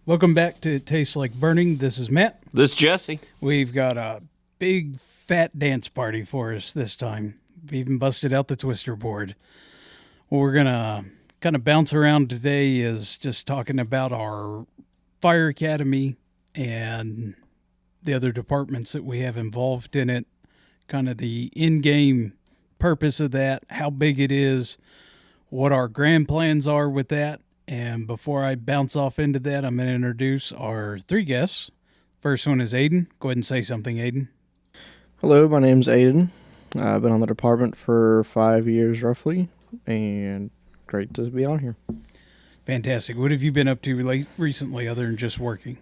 Welcome back to It Tastes Like Burning. This is Matt. This is Jesse. We've got a big fat dance party for us this time. We even busted out the twister board. What we're going to kind of bounce around today is just talking about our fire academy and the other departments that we have involved in it, kind of the in-game purpose of that, how big it is, what our grand plans are with that. And before I bounce off into that, I'm going to introduce our three guests. First one is Aiden. Go ahead and say something, Aiden. Hello, my name's Aiden. I've been on the department for 5 years roughly, and great to be on here. Fantastic. What have you been up to recently other than just working?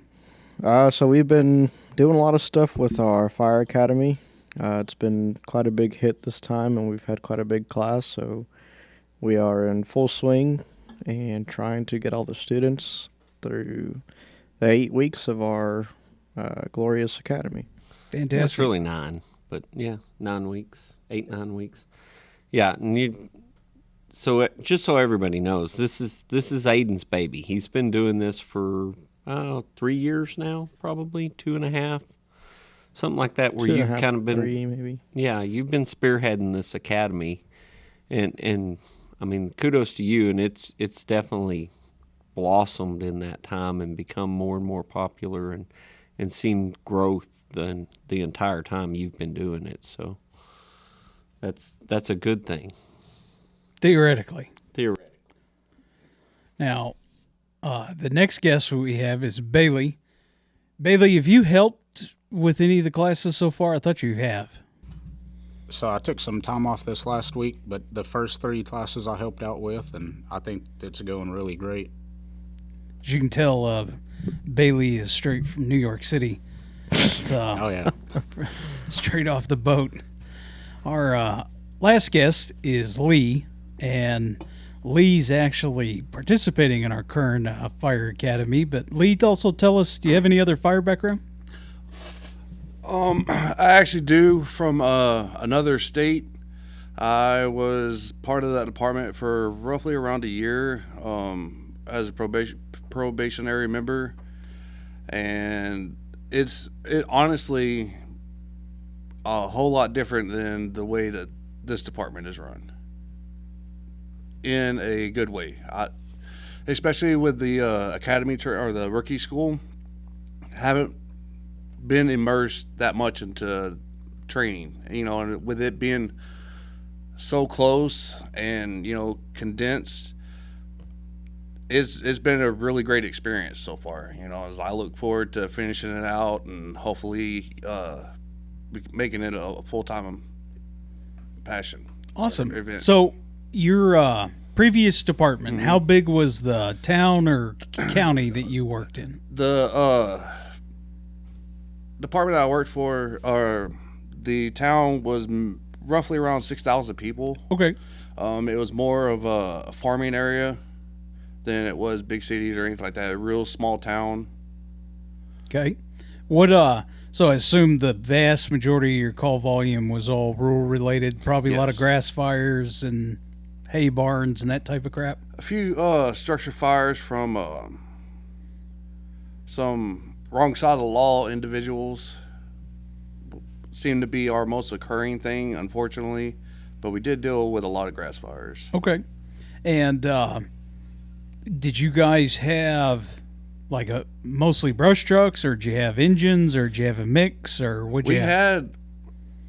So we've been doing a lot of stuff with our fire academy. It's been quite a big hit this time, and we've had quite a big class, so we are in full swing and trying to get all the students through the 8 weeks of our glorious academy. Fantastic. That's really 9, but yeah, 9 weeks, 8-9 weeks. Yeah, and just so everybody knows, this is Aiden's baby. He's been doing this for 3 years now, probably 2.5, something like that. Where you've kind of been 3 maybe. Yeah, you've been spearheading this academy, and I mean, kudos to you, and it's definitely blossomed in that time and become more and more popular and seen growth than the entire time you've been doing it. So that's a good thing. Theoretically. Now, the next guest we have is Bailey. Bailey, have you helped with any of the classes so far? I thought you have. So I took some time off this last week, but the first 3 classes I helped out with, and I think it's going really great. As you can tell, Bailey is straight from New York City. It's, Oh, yeah. straight off the boat. Our last guest is Lee, and Lee's actually participating in our current fire academy. But Lee, also tell us, do you have any other fire background? I actually do, from another state. I was part of that department for roughly around a year as a probationary member, and it honestly a whole lot different than the way that this department is run, in a good way. Especially with the academy or the rookie school, haven't been immersed that much into training, and with it being so close and condensed, it's been a really great experience so far. As I look forward to finishing it out and hopefully making it a full-time passion. Awesome. So your previous department, how big was the town or county that you worked in? The department I worked for, the town was roughly around 6,000 people. Okay. It was more of a farming area than it was big cities or anything like that. A real small town. Okay. So I assume the vast majority of your call volume was all rural related, probably a lot of Yes. grass fires and hay barns and that type of crap. A few structure fires from some wrong side of the law individuals seem to be our most occurring thing, unfortunately. But we did deal with a lot of grass fires. Okay. And did you guys have like mostly brush trucks, or did you have engines, or did you have a mix, or what'd you We have?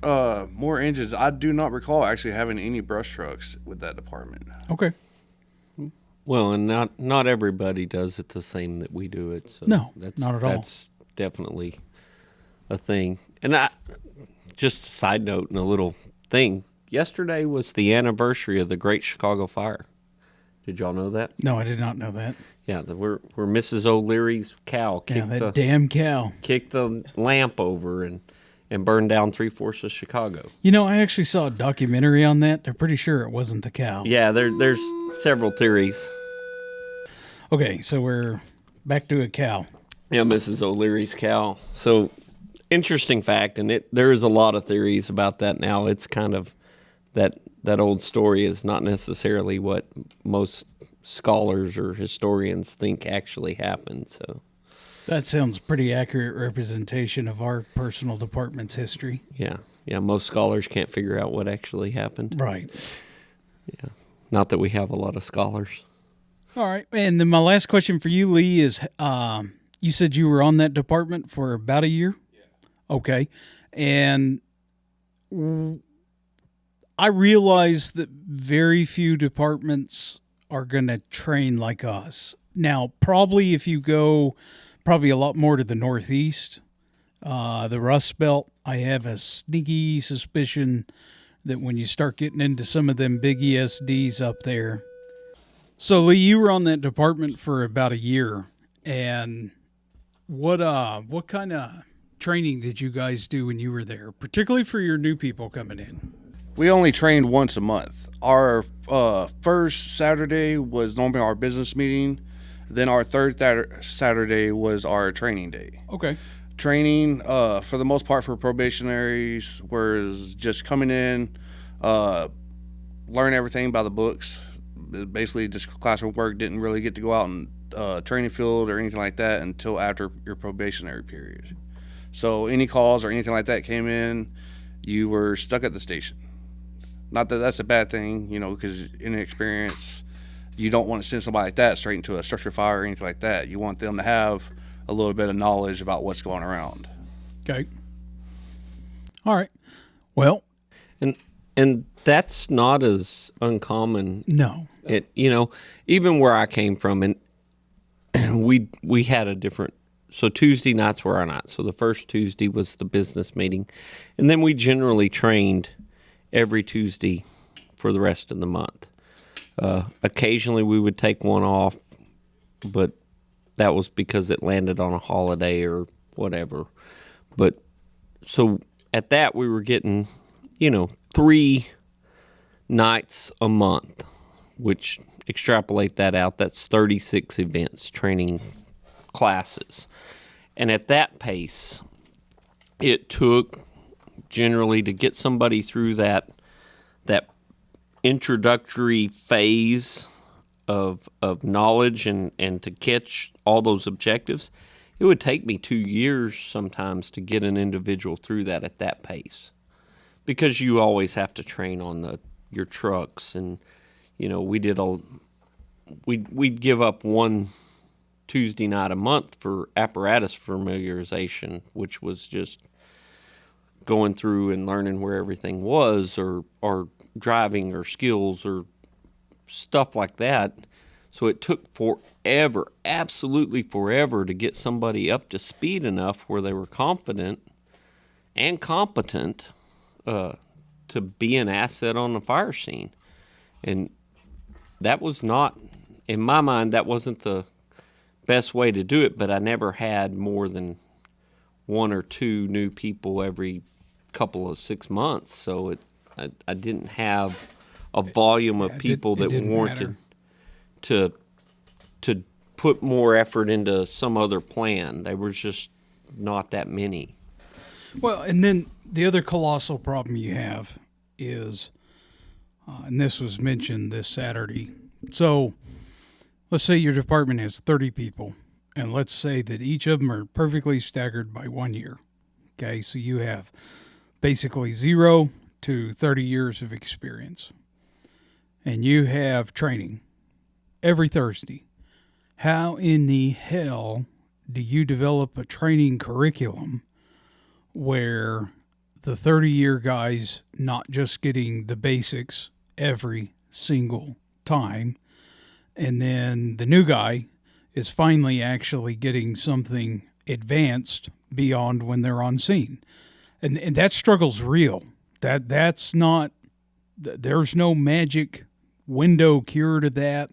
had more engines. I do not recall actually having any brush trucks with that department. Okay. well, and not everybody does it the same that we do it. So No, not at all. That's definitely a thing. And just a side note and a little thing. Yesterday was the anniversary of the Great Chicago Fire. Did y'all know that? No, I did not know that. Yeah, where Mrs. O'Leary's cow Yeah, kicked that damn cow. the lamp over and burned down 3/4 of Chicago. I actually saw a documentary on that. They're pretty sure it wasn't the cow. Yeah, there's several theories. Okay, so we're back to a cow. Yeah, Mrs. O'Leary's cow. So, interesting fact, and there is a lot of theories about that now. It's kind of that old story is not necessarily what most scholars or historians think actually happened. So, That sounds pretty accurate representation of our personal department's history. Yeah. Yeah. Most scholars can't figure out what actually happened. Right. Yeah. Not that we have a lot of scholars. All right. And then my last question for you, Lee, is you said you were on that department for about a year? Yeah. Okay. And I realize that very few departments are going to train like us. Now, probably if you go probably a lot more to the Northeast, the Rust Belt, I have a sneaky suspicion that when you start getting into some of them big ESDs up there. So, Lee, you were on that department for about a year, and what kind of training did you guys do when you were there, particularly for your new people coming in? We only trained once a month. Our first Saturday was normally our business meeting. Then our third Saturday was our training day. Okay. Training, for the most part for probationaries, was just coming in, learn everything by the books. Basically just classroom work. Didn't really get to go out and training field or anything like that until after your probationary period. So any calls or anything like that came in, you were stuck at the station. Not that that's a bad thing, because inexperience, you don't want to send somebody like that straight into a structure fire or anything like that. You want them to have a little bit of knowledge about what's going around. Okay. All right. Well, And that's not as uncommon. no. It even where I came from, and we had a different. So Tuesday nights were our nights. So the first Tuesday was the business meeting, and then we generally trained every Tuesday for the rest of the month. Occasionally we would take one off, but that was because it landed on a holiday or whatever. But so at that we were getting, 3 nights a month, which extrapolate that out, that's 36 events, training classes. And at that pace, it took generally to get somebody through that introductory phase of knowledge and to catch all those objectives, it would take me 2 years sometimes to get an individual through that at that pace, because you always have to train on your trucks, and we'd give up one Tuesday night a month for apparatus familiarization, which was just going through and learning where everything was, or driving or skills or stuff like that. So it took forever, absolutely forever, to get somebody up to speed enough where they were confident and competent to be an asset on the fire scene. And that was not, in my mind, that wasn't the best way to do it, but I never had more than 1 or 2 new people every couple of 6 months. So I didn't have a volume of people that warranted to put more effort into some other plan. There was just not that many. Well, and then the other colossal problem you have is, and this was mentioned this Saturday. So let's say your department has 30 people, and let's say that each of them are perfectly staggered by 1 year. Okay, so you have basically 0 to 30 years of experience, and you have training every Thursday. How in the hell do you develop a training curriculum where the 30-year guy's not just getting the basics every single time, and then the new guy is finally actually getting something advanced beyond when they're on scene? And that struggle's real. That's not, there's no magic window cure to that.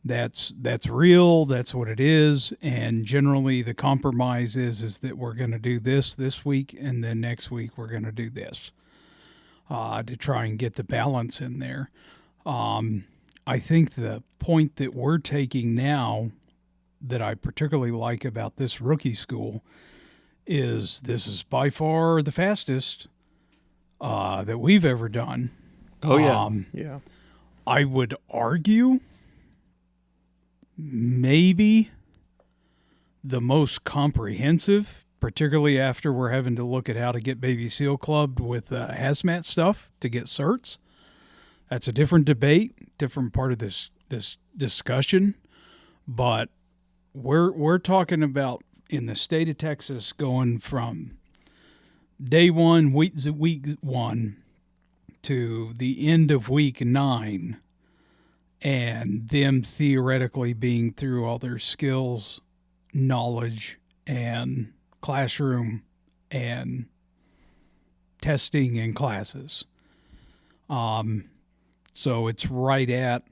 That's real. That's what it is. And generally the compromise is that we're going to do this week, and then next week we're going to do this to try and get the balance in there. I think the point that we're taking now that I particularly like about this rookie school is this is by far the fastest that we've ever done. Oh, yeah. Yeah. I would argue maybe the most comprehensive, particularly after we're having to look at how to get Baby Seal clubbed with hazmat stuff to get certs. That's a different debate, different part of this discussion. But we're talking about in the state of Texas going from day one, week one, to the end of week 9, and them theoretically being through all their skills, knowledge, and classroom and testing and classes. So it's right at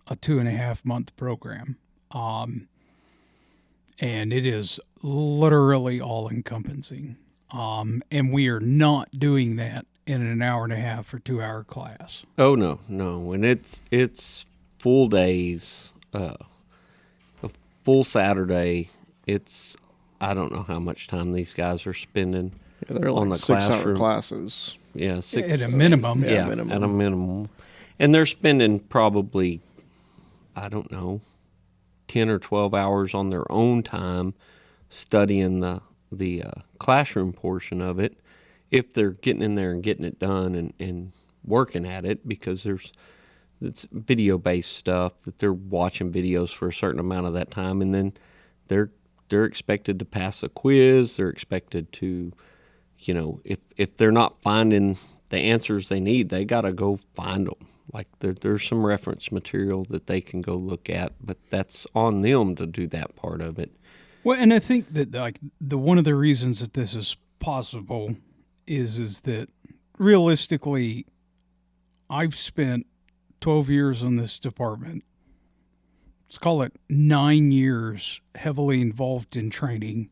a 2.5 month program. And it is literally all encompassing. And we are not doing that in an 1.5 or 2 hour class. Oh no, and it's full days, a full Saturday. I don't know how much time these guys are spending They're on like the 6 hour classroom. classes. Yeah, At a minimum. Yeah, minimum. at a minimum, and they're spending probably, I don't know, 10 or 12 hours on their own time studying the classroom portion of it, if they're getting in there and getting it done and working at it, because it's video-based stuff that they're watching videos for a certain amount of that time, and then they're expected to pass a quiz. They're expected to, if they're not finding the answers they need, they got to go find them. Like there's some reference material that they can go look at, but that's on them to do that part of it. Well, and I think that the one of the reasons that this is possible is that realistically, I've spent 12 years in this department. Let's call it 9 years heavily involved in training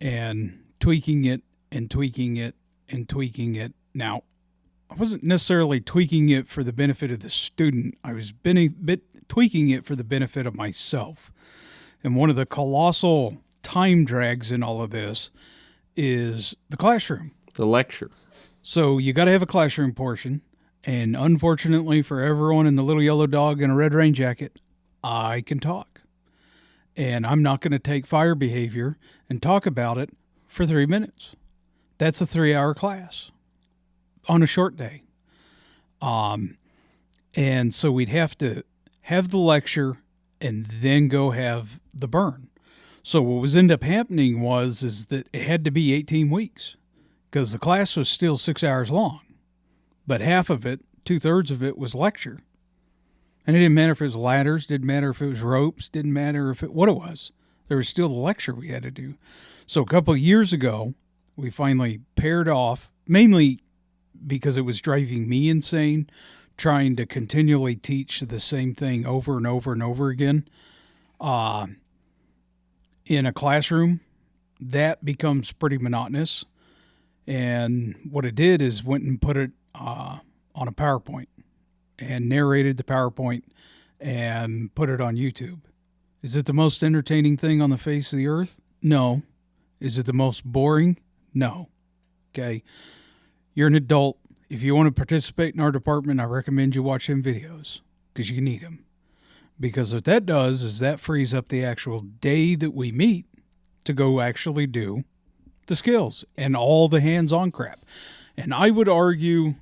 and tweaking it and tweaking it and tweaking it. Now, I wasn't necessarily tweaking it for the benefit of the student. I was tweaking it for the benefit of myself. And one of the colossal time drags in all of this is the classroom. The lecture. So you got to have a classroom portion. And unfortunately for everyone in the little yellow dog and a red rain jacket, I can talk. And I'm not going to take fire behavior and talk about it for 3 minutes. That's a 3-hour class on a short day. And so we'd have to have the lecture and then go have the burn. So what was ended up happening is that it had to be 18 weeks because the class was still 6 hours long. But half of it, 2/3 of it, was lecture. And it didn't matter if it was ladders, didn't matter if it was ropes, didn't matter what it was. There was still the lecture we had to do. So a couple of years ago, we finally paired off, mainly because it was driving me insane, trying to continually teach the same thing over and over and over again. In a classroom, that becomes pretty monotonous. And what it did is went and put it on a PowerPoint and narrated the PowerPoint and put it on YouTube. Is it the most entertaining thing on the face of the earth? No. Is it the most boring? No. Okay. You're an adult. If you want to participate in our department, I recommend you watch them videos because you need them. Because what that does is that frees up the actual day that we meet to go actually do the skills and all the hands-on crap. And I would argue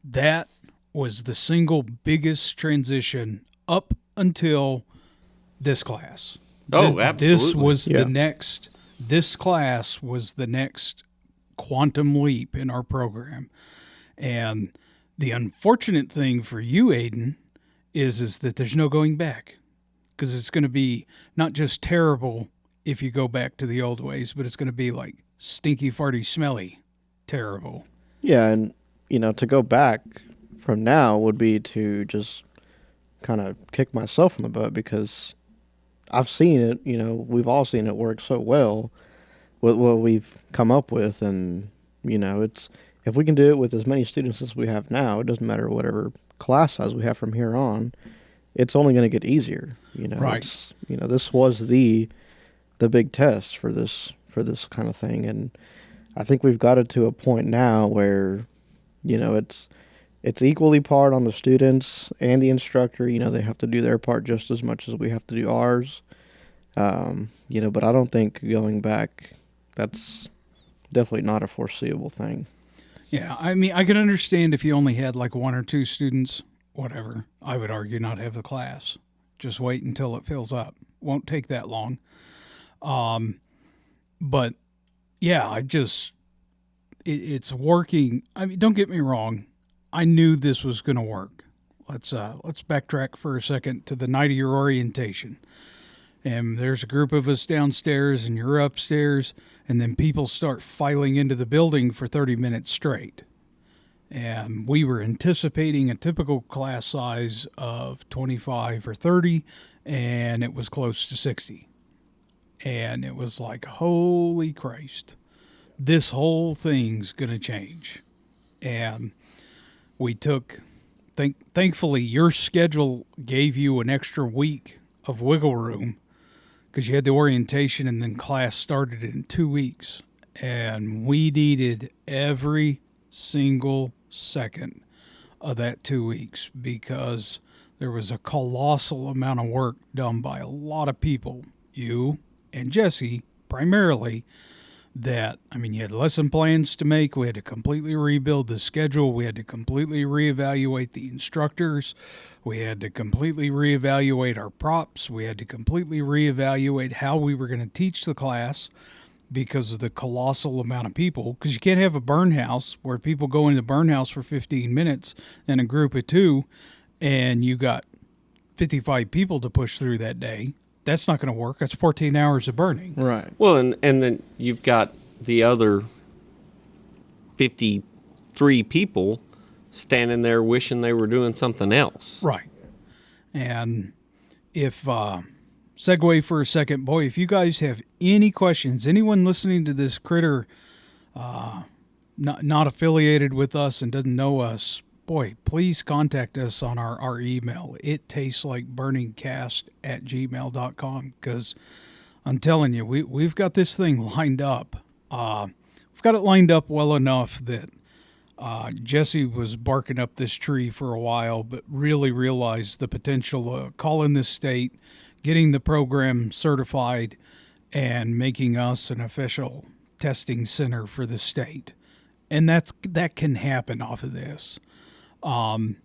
that was the single biggest transition up until this class. Oh, absolutely. This class was the next quantum leap in our program. And the unfortunate thing for you, Aiden, is that there's no going back, because it's going to be not just terrible if you go back to the old ways, but it's going to be like stinky, farty, smelly, terrible. Yeah, and, to go back from now would be to just kind of kick myself in the butt, because I've seen it, we've all seen it work so well with what we've come up with. And, it's, if we can do it with as many students as we have now, it doesn't matter whatever class size we have from here on, it's only going to get easier. Right. This was the big test for this kind of thing. And I think we've got it to a point now where, it's equally part on the students and the instructor. They have to do their part just as much as we have to do ours. But I don't think going back, that's definitely not a foreseeable thing. Yeah, I mean, I can understand if you only had like one or two students, whatever. I would argue not have the class. Just wait until it fills up. Won't take that long. But yeah, it's working. I mean, don't get me wrong. I knew this was going to work. Let's backtrack for a second to the night of your orientation. And there's a group of us downstairs and you're upstairs, and then people start filing into the building for 30 minutes straight. And we were anticipating a typical class size of 25 or 30, and it was close to 60. And it was like, holy Christ, this whole thing's going to change. And we took, thankfully, your schedule gave you an extra week of wiggle room because you had the orientation and then class started in 2 weeks. And we needed every single second of that 2 weeks because there was a colossal amount of work done by a lot of people, you and Jesse primarily, that, I mean, you had lesson plans to make. We had to completely rebuild the schedule. We had to completely reevaluate the instructors. We had to completely reevaluate our props. We had to completely reevaluate how we were going to teach the class because of the colossal amount of people. Because you can't have a burn house where people go into the burn house for 15 minutes in a group of two, and you got 55 people to push through that day. That's not going to work. That's 14 hours of burning. Right. Well, and then you've got the other 53 people standing there wishing they were doing something else. Right. And if, segue for a second, boy, if you guys have any questions, anyone listening to this critter, not affiliated with us and doesn't know us, boy, please contact us on our email. It tastes like burningcast@gmail.com, because I'm telling you, we've got this thing lined up. We've got it lined up well enough that Jesse was barking up this tree for a while, but really realized the potential of calling this state, getting the program certified, and making us an official testing center for the state. And that can happen off of this. And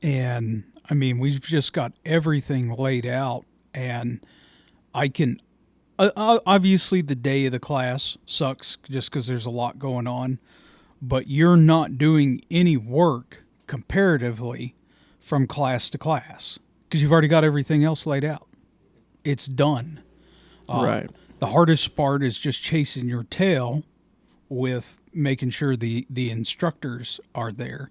I mean, we've just got everything laid out, and I can, obviously the day of the class sucks just because there's a lot going on, but you're not doing any work comparatively from class to class because you've already got everything else laid out. It's done. Right. The hardest part is just chasing your tail with making sure the instructors are there.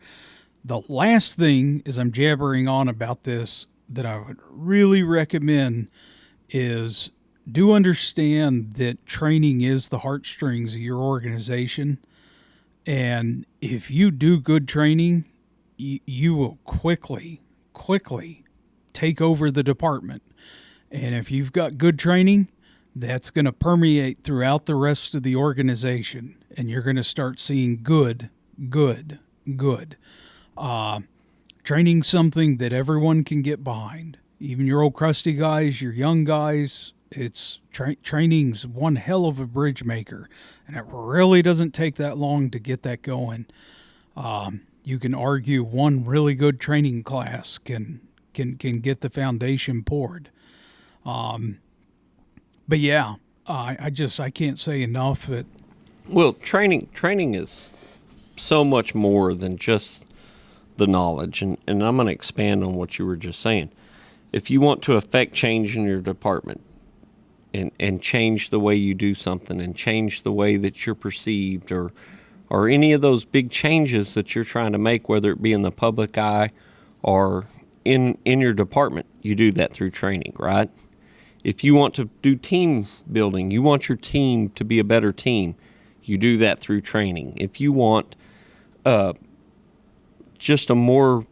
The last thing is I'm jabbering on about this that I would really recommend is do understand that training is the heartstrings of your organization. And if you do good training, you will quickly take over the department. And if you've got good training, that's going to permeate throughout the rest of the organization. And you're going to start seeing good. Training something that everyone can get behind. Even your old crusty guys, your young guys, it's training's one hell of a bridge maker. And it really doesn't take that long to get that going. You can argue one really good training class can get the foundation poured. But yeah, I can't say enough that. Well, training is so much more than just the knowledge, and I'm going to expand on what you were just saying. If you want to affect change in your department and change the way you do something and change the way that you're perceived or any of those big changes that you're trying to make, whether it be in the public eye or in your department, you do that through training, right? If you want to do team building, you want your team to be a better team, you do that through training. If you want just a more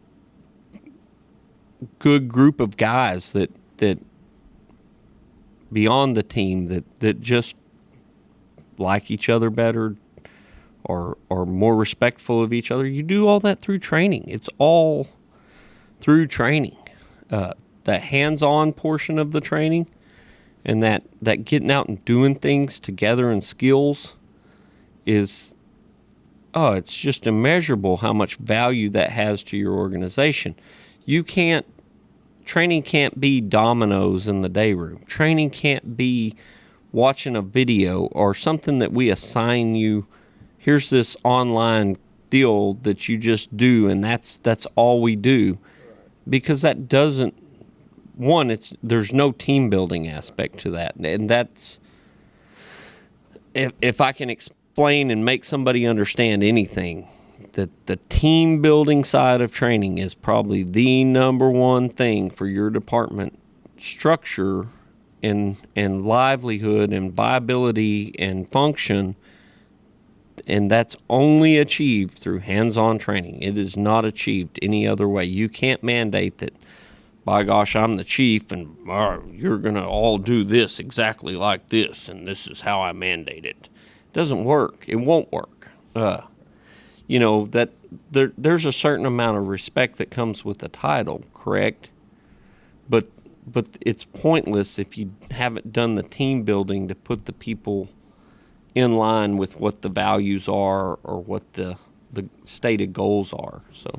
good group of guys that beyond the team that just like each other better or more respectful of each other, you do all that through training. It's all through training. The hands-on portion of the training And that getting out and doing things together and skills is, it's just immeasurable how much value that has to your organization. Training can't be dominoes in the day room. Training can't be watching a video or something that we assign you. Here's this online deal that you just do, and that's all we do. Because that doesn't, there's no team building aspect to that. And that's, if I can explain and make somebody understand anything, that the team building side of training is probably the number one thing for your department structure and livelihood and viability and function. And that's only achieved through hands-on training. It is not achieved any other way. You can't mandate that, by gosh, I'm the chief and you're going to all do this exactly like this, and this is how I mandate it. It doesn't work. It won't work. That there's a certain amount of respect that comes with the title, correct? But it's pointless if you haven't done the team building to put the people in line with what the values are or what the stated goals are. So,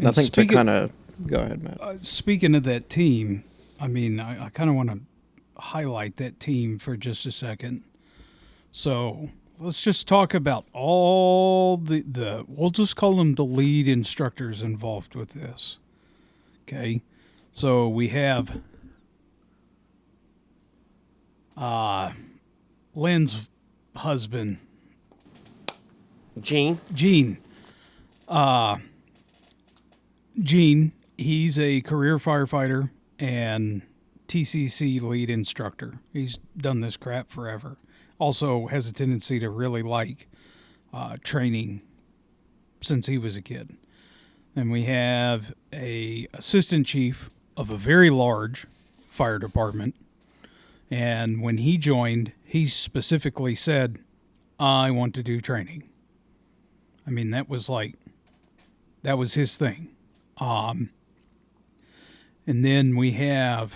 I think to kind of go ahead, Matt. Speaking of that team, I mean, I kind of want to highlight that team for just a second. So let's just talk about all the we'll just call them the lead instructors involved with this. Okay, so we have Lynn's husband, Gene. Gene, he's a career firefighter and TCC lead instructor. He's done this crap forever. Also has a tendency to really like training since he was a kid. And we have a assistant chief of a very large fire department. And when he joined, he specifically said, I want to do training. I mean, that was his thing. And then we have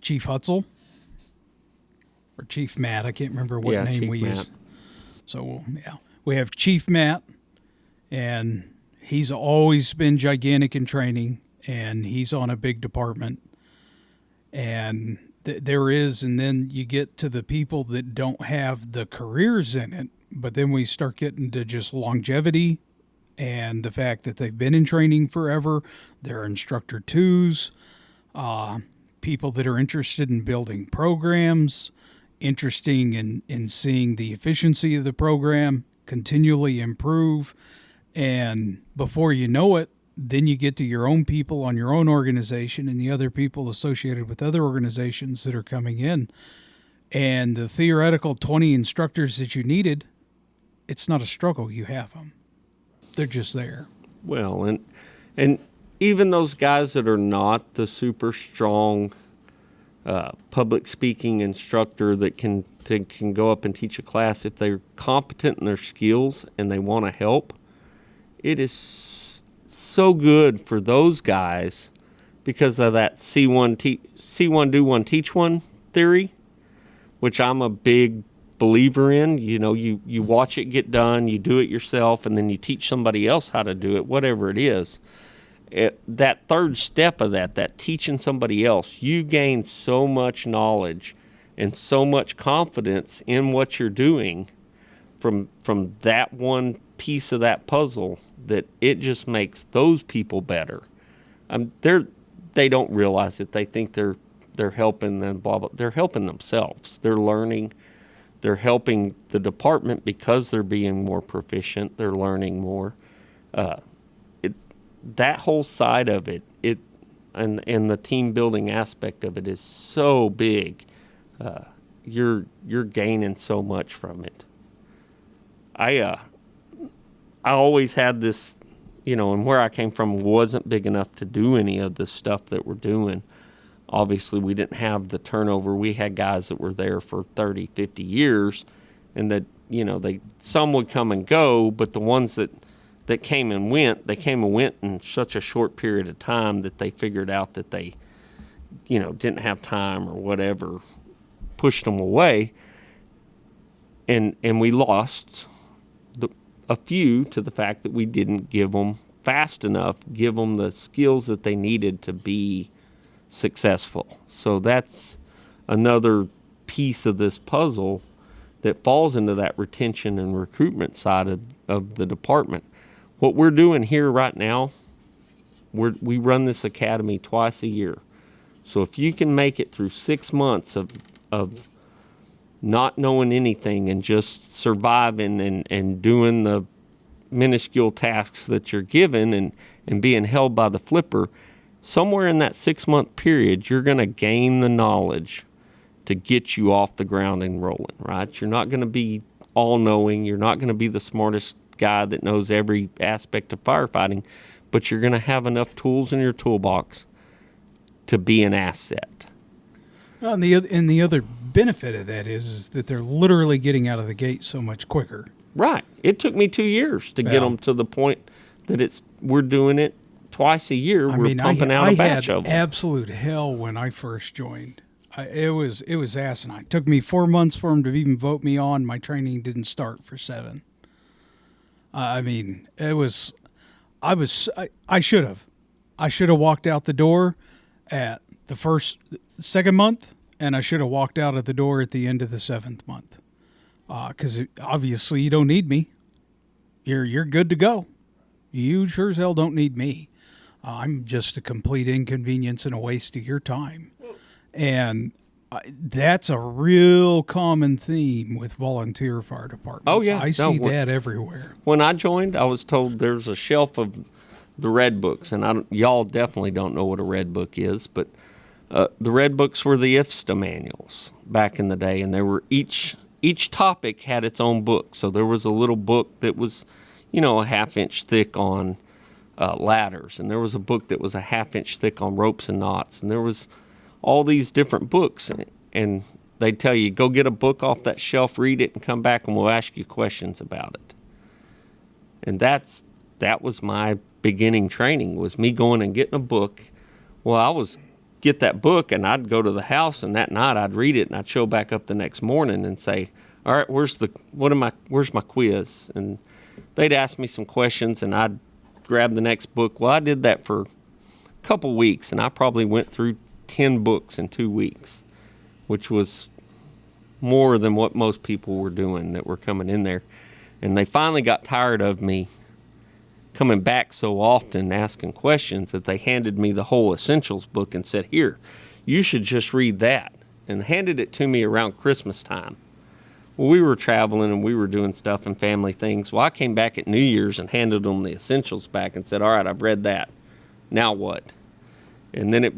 Chief Hutzel, or Chief Matt. I can't remember what name Chief we Matt. use. So, we have Chief Matt, and he's always been gigantic in training, and he's on a big department. And and then you get to the people that don't have the careers in it, but then we start getting to just longevity and the fact that they've been in training forever. They're instructor twos, people that are interested in building programs, interesting in seeing the efficiency of the program continually improve. And before you know it, then you get to your own people on your own organization and the other people associated with other organizations that are coming in. And the theoretical 20 instructors that you needed, it's not a struggle. You have them. They're just there. Well, and even those guys that are not the super strong public speaking instructor that can go up and teach a class, if they're competent in their skills and they want to help, it is so good for those guys because of that see one, do one, teach one theory, which I'm a big believer in. You watch it get done, you do it yourself, and then you teach somebody else how to do it, whatever it is. That third step of that teaching somebody else, you gain so much knowledge and so much confidence in what you're doing from that one piece of that puzzle that it just makes those people better. They don't realize it. They think they're helping them, blah, blah. They're helping themselves. They're learning. They're helping the department because they're being more proficient. They're learning more. That whole side of it, and the team building aspect of it is so big. You're gaining so much from it. I always had this, and where I came from wasn't big enough to do any of the stuff that we're doing. Obviously, we didn't have the turnover. We had guys that were there for 30, 50 years, and that, some would come and go, but the ones that came and went in such a short period of time that they figured out that they didn't have time or whatever, pushed them away, and we lost a few to the fact that we didn't give them fast enough, give them the skills that they needed to be successful. So that's another piece of this puzzle that falls into that retention and recruitment side of the department. What we're doing here right now, we run this academy twice a year. So if you can make it through 6 months of not knowing anything and just surviving and doing the minuscule tasks that you're given and being held by the flipper, somewhere in that 6-month period, you're going to gain the knowledge to get you off the ground and rolling, right? You're not going to be all-knowing. You're not going to be the smartest guy that knows every aspect of firefighting, but you're going to have enough tools in your toolbox to be an asset. And the other benefit of that is that they're literally getting out of the gate so much quicker. Right. It took me 2 years to get them to the point that we're doing it twice a year. We're pumping out a batch of them. I had absolute hell when I first joined. It was asinine. It took me 4 months for them to even vote me on. My training didn't start for 7. I should have. I should have walked out the door at the second month, and I should have walked out at the door at the end of the 7th month. Because obviously you don't need me. You're good to go. You sure as hell don't need me. I'm just a complete inconvenience and a waste of your time. And that's a real common theme with volunteer fire departments. Oh, yeah. I see that everywhere. When I joined, I was told there's a shelf of the red books, and y'all definitely don't know what a red book is, but the red books were the IFSTA manuals back in the day, and they were each topic had its own book. So there was a little book that was, a half-inch thick on ladders, and there was a book that was a half-inch thick on ropes and knots, and there was all these different books, and they'd tell you, go get a book off that shelf, read it, and come back, and we'll ask you questions about it. And that was my beginning training, was me going and getting a book. Well, I was get that book, and I'd go to the house, and that night I'd read it, and I'd show back up the next morning and say, all right, where's my quiz? And they'd ask me some questions, and I'd grab the next book. Well, I did that for a couple weeks, and I probably went through 10 books in 2 weeks, which was more than what most people were doing that were coming in there. And they finally got tired of me coming back so often asking questions that they handed me the whole essentials book and said, here, you should just read that, and handed it to me around Christmas time. Well, we were traveling and we were doing stuff and family things. Well, I came back at New Year's and handed them the essentials back and said, all right, I've read that. Now what? And then it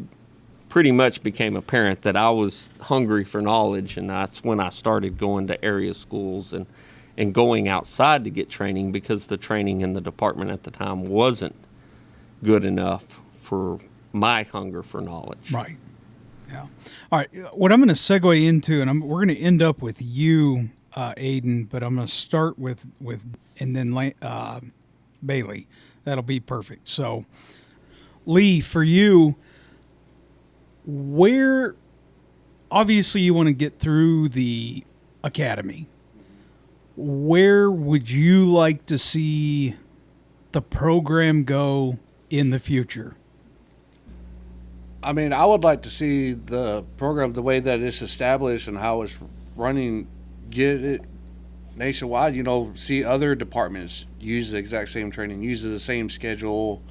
pretty much became apparent that I was hungry for knowledge, and that's when I started going to area schools and going outside to get training, because the training in the department at the time wasn't good enough for my hunger for knowledge. Right. Yeah. All right. What I'm going to segue into, and we're going to end up with you, Aiden, but I'm going to start with and then Bailey. That'll be perfect. So, Lee, for you, where obviously you want to get through the academy, where would you like to see the program go in the future? I mean, I would like to see the program, the way that it's established and how it's running, get it nationwide. See other departments use the exact same training, use the same schedule,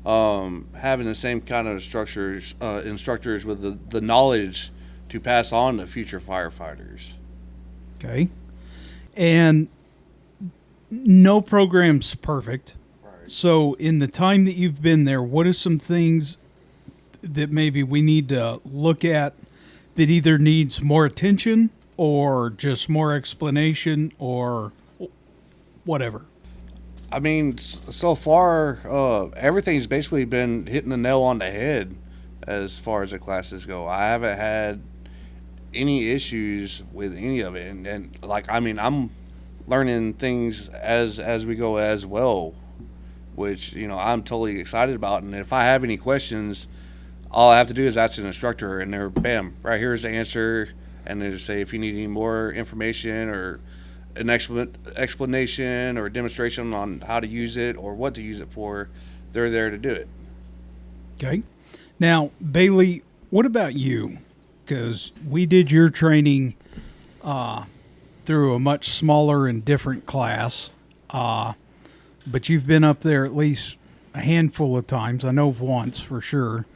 having the same kind of instructors with the knowledge to pass on to future firefighters. Okay. And no program's perfect. Right. So in the time that you've been there, what are some things that maybe we need to look at that either needs more attention or just more explanation or whatever? I mean, so far, everything's basically been hitting the nail on the head as far as the classes go. I haven't had any issues with any of it. And I'm learning things as we go as well, which, I'm totally excited about. And if I have any questions, all I have to do is ask an instructor, and they're bam, right here's the answer, and they just say if you need any more information or an explanation or a demonstration on how to use it or what to use it for, they're there to do it. Okay. Now, Bailey, what about you? Because we did your training through a much smaller and different class, but you've been up there at least a handful of times. I know of once for sure.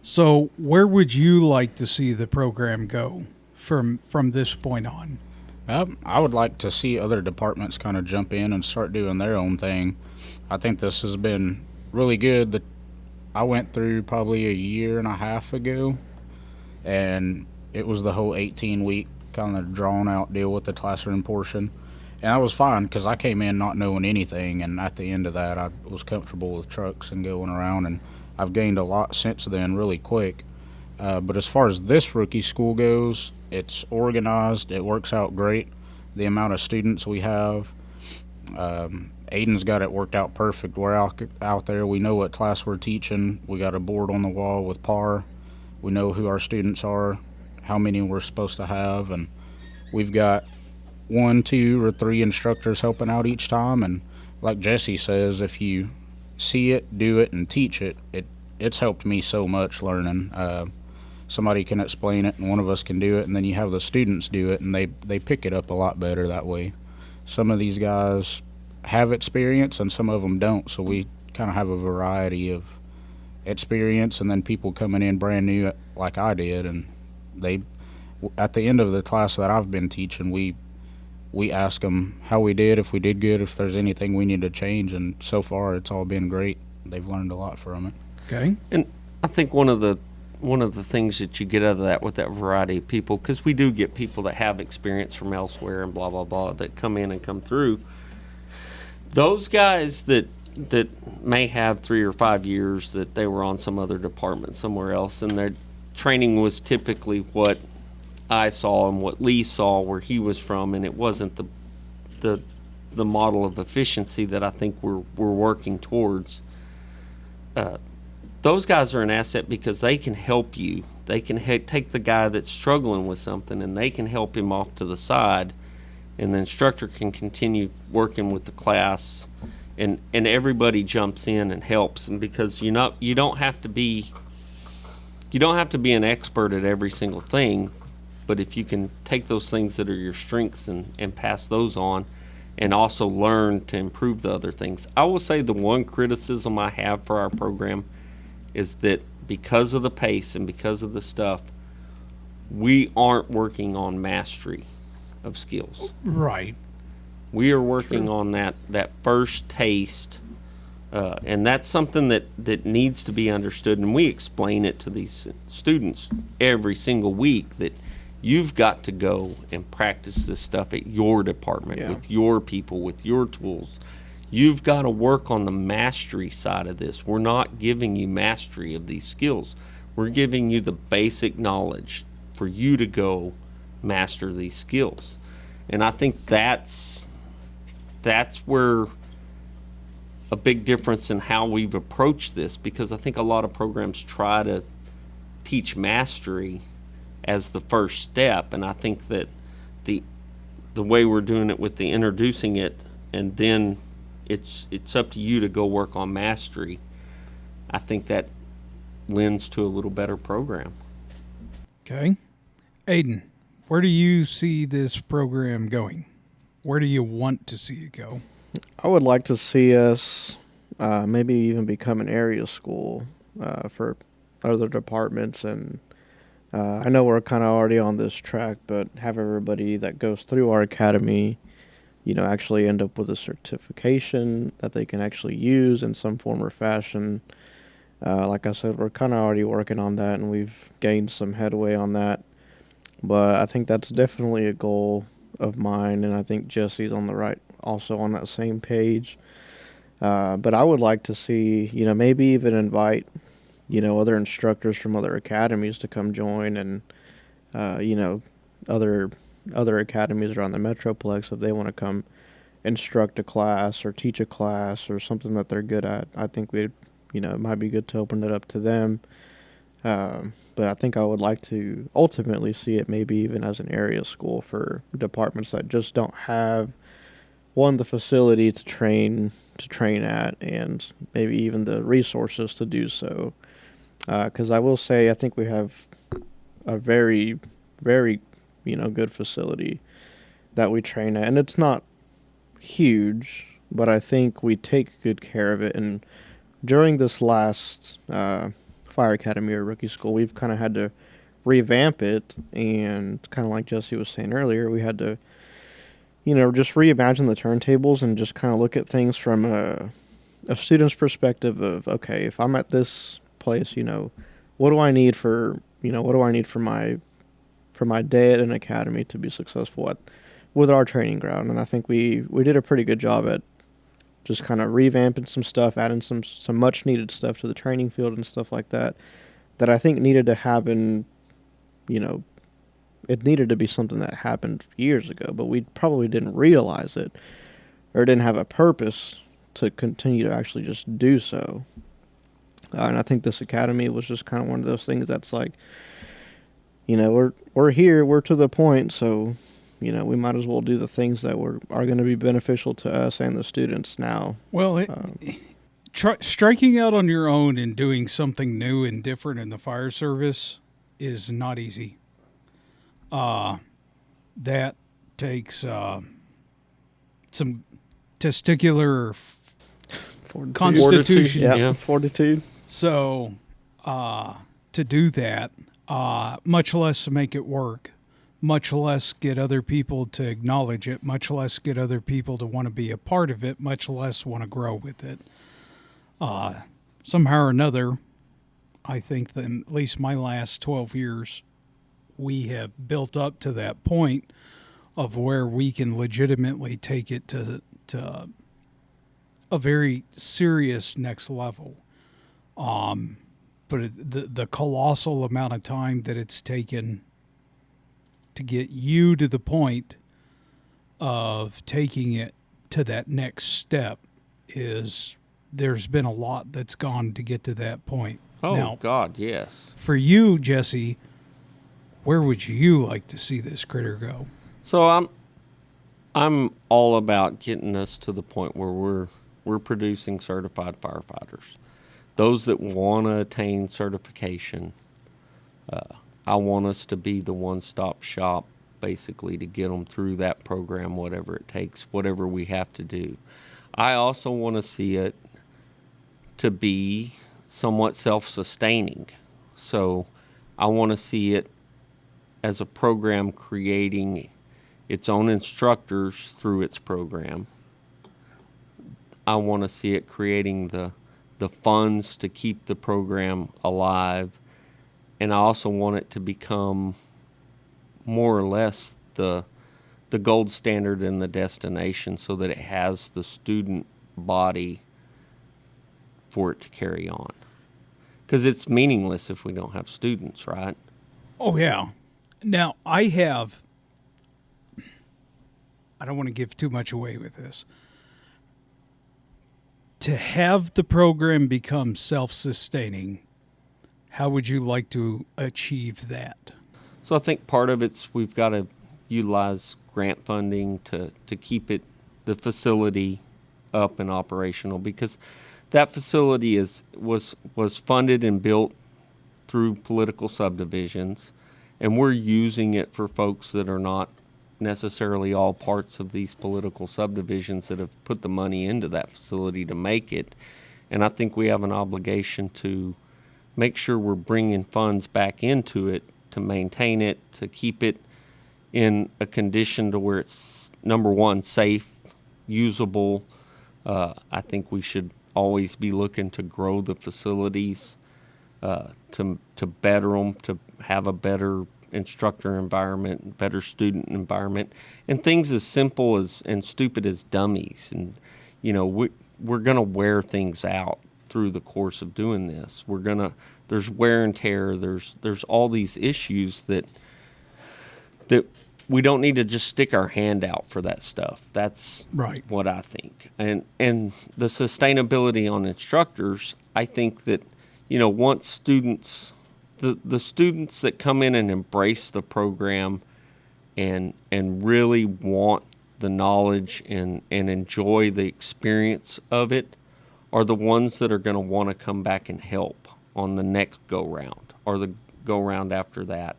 So, where would you like to see the program go from this point on? I would like to see other departments kind of jump in and start doing their own thing. I think this has been really good. That I went through probably a year and a half ago, and it was the whole 18-week kind of drawn-out deal with the classroom portion. And I was fine because I came in not knowing anything, and at the end of that, I was comfortable with trucks and going around, and I've gained a lot since then really quick. But as far as this rookie school goes, it's organized. It works out great. The amount of students we have, Aiden's got it worked out perfect. We're out there. We know what class we're teaching. We got a board on the wall with PAR. We know who our students are, how many we're supposed to have, and we've got 1, 2, or 3 instructors helping out each time. And like Jesse says, if you see it, do it, and teach it, it's helped me so much learning. Somebody can explain it, and one of us can do it, and then you have the students do it, and they pick it up a lot better that way. Some of these guys have experience, and some of them don't, so we kind of have a variety of experience, and then people coming in brand new like I did, and they, at the end of the class that I've been teaching, we ask them how we did, if we did good, if there's anything we need to change, and so far it's all been great. They've learned a lot from it. Okay. And I think one of the things that you get out of that with that variety of people, because we do get people that have experience from elsewhere and blah blah blah that come in and come through. Those guys that may have 3 or 5 years that they were on some other department somewhere else, and their training was typically what I saw and what Lee saw where he was from, and it wasn't the model of efficiency that I think we're working towards. Those guys are an asset because they can help you. They can take the guy that's struggling with something, and they can help him off to the side, and the instructor can continue working with the class, and everybody jumps in and helps. And because you don't have to be an expert at every single thing, but if you can take those things that are your strengths and pass those on, and also learn to improve the other things. I will say the one criticism I have for our program is that because of the pace and because of the stuff, we aren't working on mastery of skills. Right. We are working on that first taste, and that's something that needs to be understood, and we explain it to these students every single week that you've got to go and practice this stuff at your department, with your people, with your tools. You've got to work on the mastery side of this. We're not giving you mastery of these skills. We're giving you the basic knowledge for you to go master these skills. And I think that's where a big difference in how we've approached this, because I think a lot of programs try to teach mastery as the first step, and I think that the way we're doing it with the introducing it, and then it's up to you to go work on mastery, I think that lends to a little better program. Okay. Aiden, where do you see this program going? Where do you want to see it go? I would like to see us maybe even become an area school for other departments, and I know we're kind of already on this track, but have everybody that goes through our academy, actually end up with a certification that they can actually use in some form or fashion. Like I said, we're kind of already working on that, and we've gained some headway on that. But I think that's definitely a goal of mine, and I think Jesse's also on that same page. But I would like to see, maybe even invite, other instructors from other academies to come join, and, other academies around the Metroplex, if they want to come instruct a class or teach a class or something that they're good at. I think it might be good to open it up to them. But I think I would like to ultimately see it maybe even as an area school for departments that just don't have one the facility to train at, and maybe even the resources to do so. Because I will say I think we have a very good facility that we train at, and it's not huge, but I think we take good care of it. And during this last fire academy or rookie school, we've kind of had to revamp it, and kind of like Jesse was saying earlier, we had to just reimagine the turntables and just kind of look at things from a student's perspective of, okay, if I'm at this place, what do I need for my day at an academy to be successful with our training ground. And I think we did a pretty good job at just kind of revamping some stuff, adding some much needed stuff to the training field and stuff like that I think needed to happen. It needed to be something that happened years ago, but we probably didn't realize it or didn't have a purpose to continue to actually just do so. And I think this academy was just kind of one of those things that's like, we're here, we're to the point, so we might as well do the things that are going to be beneficial to us and the students now. Well, striking out on your own and doing something new and different in the fire service is not easy. That takes some testicular constitution. Yeah, fortitude. So, to do that, much less to make it work, much less get other people to acknowledge it, much less get other people to want to be a part of it, much less want to grow with it. Somehow or another, I think that in at least my last 12 years, we have built up to that point of where we can legitimately take it to a very serious next level. But the colossal amount of time that it's taken to get you to the point of taking it to that next step there's been a lot that's gone to get to that point. Oh, now, God, yes. For you, Jesse, where would you like to see this critter go? So I'm all about getting us to the point where we're producing certified firefighters. Those that want to attain certification, I want us to be the one-stop shop, basically, to get them through that program, whatever it takes, whatever we have to do. I also want to see it to be somewhat self-sustaining. So I want to see it as a program creating its own instructors through its program. I want to see it creating the funds to keep the program alive. And I also want it to become more or less the gold standard and the destination, so that it has the student body for it to carry on. Because it's meaningless if we don't have students, right? Oh, yeah. Now, I don't want to give too much away with this. To have the program become self-sustaining, how would you like to achieve that? So I think part of it's we've got to utilize grant funding to keep the facility up and operational, because that facility was funded and built through political subdivisions, and we're using it for folks that are not necessarily all parts of these political subdivisions that have put the money into that facility to make it. And I think we have an obligation to make sure we're bringing funds back into it to maintain it, to keep it in a condition to where it's, number one, safe, usable. I think we should always be looking to grow the facilities, to better them, to have a better instructor environment, better student environment, and things as simple as and stupid as dummies. And we're gonna wear things out through the course of doing this. There's wear and tear. There's all these issues that we don't need to just stick our hand out for that stuff. That's right. What I think. And the sustainability on instructors, I think that once students the students that come in and embrace the program and really want the knowledge and enjoy the experience of it are the ones that are going to want to come back and help on the next go round or the go round after that.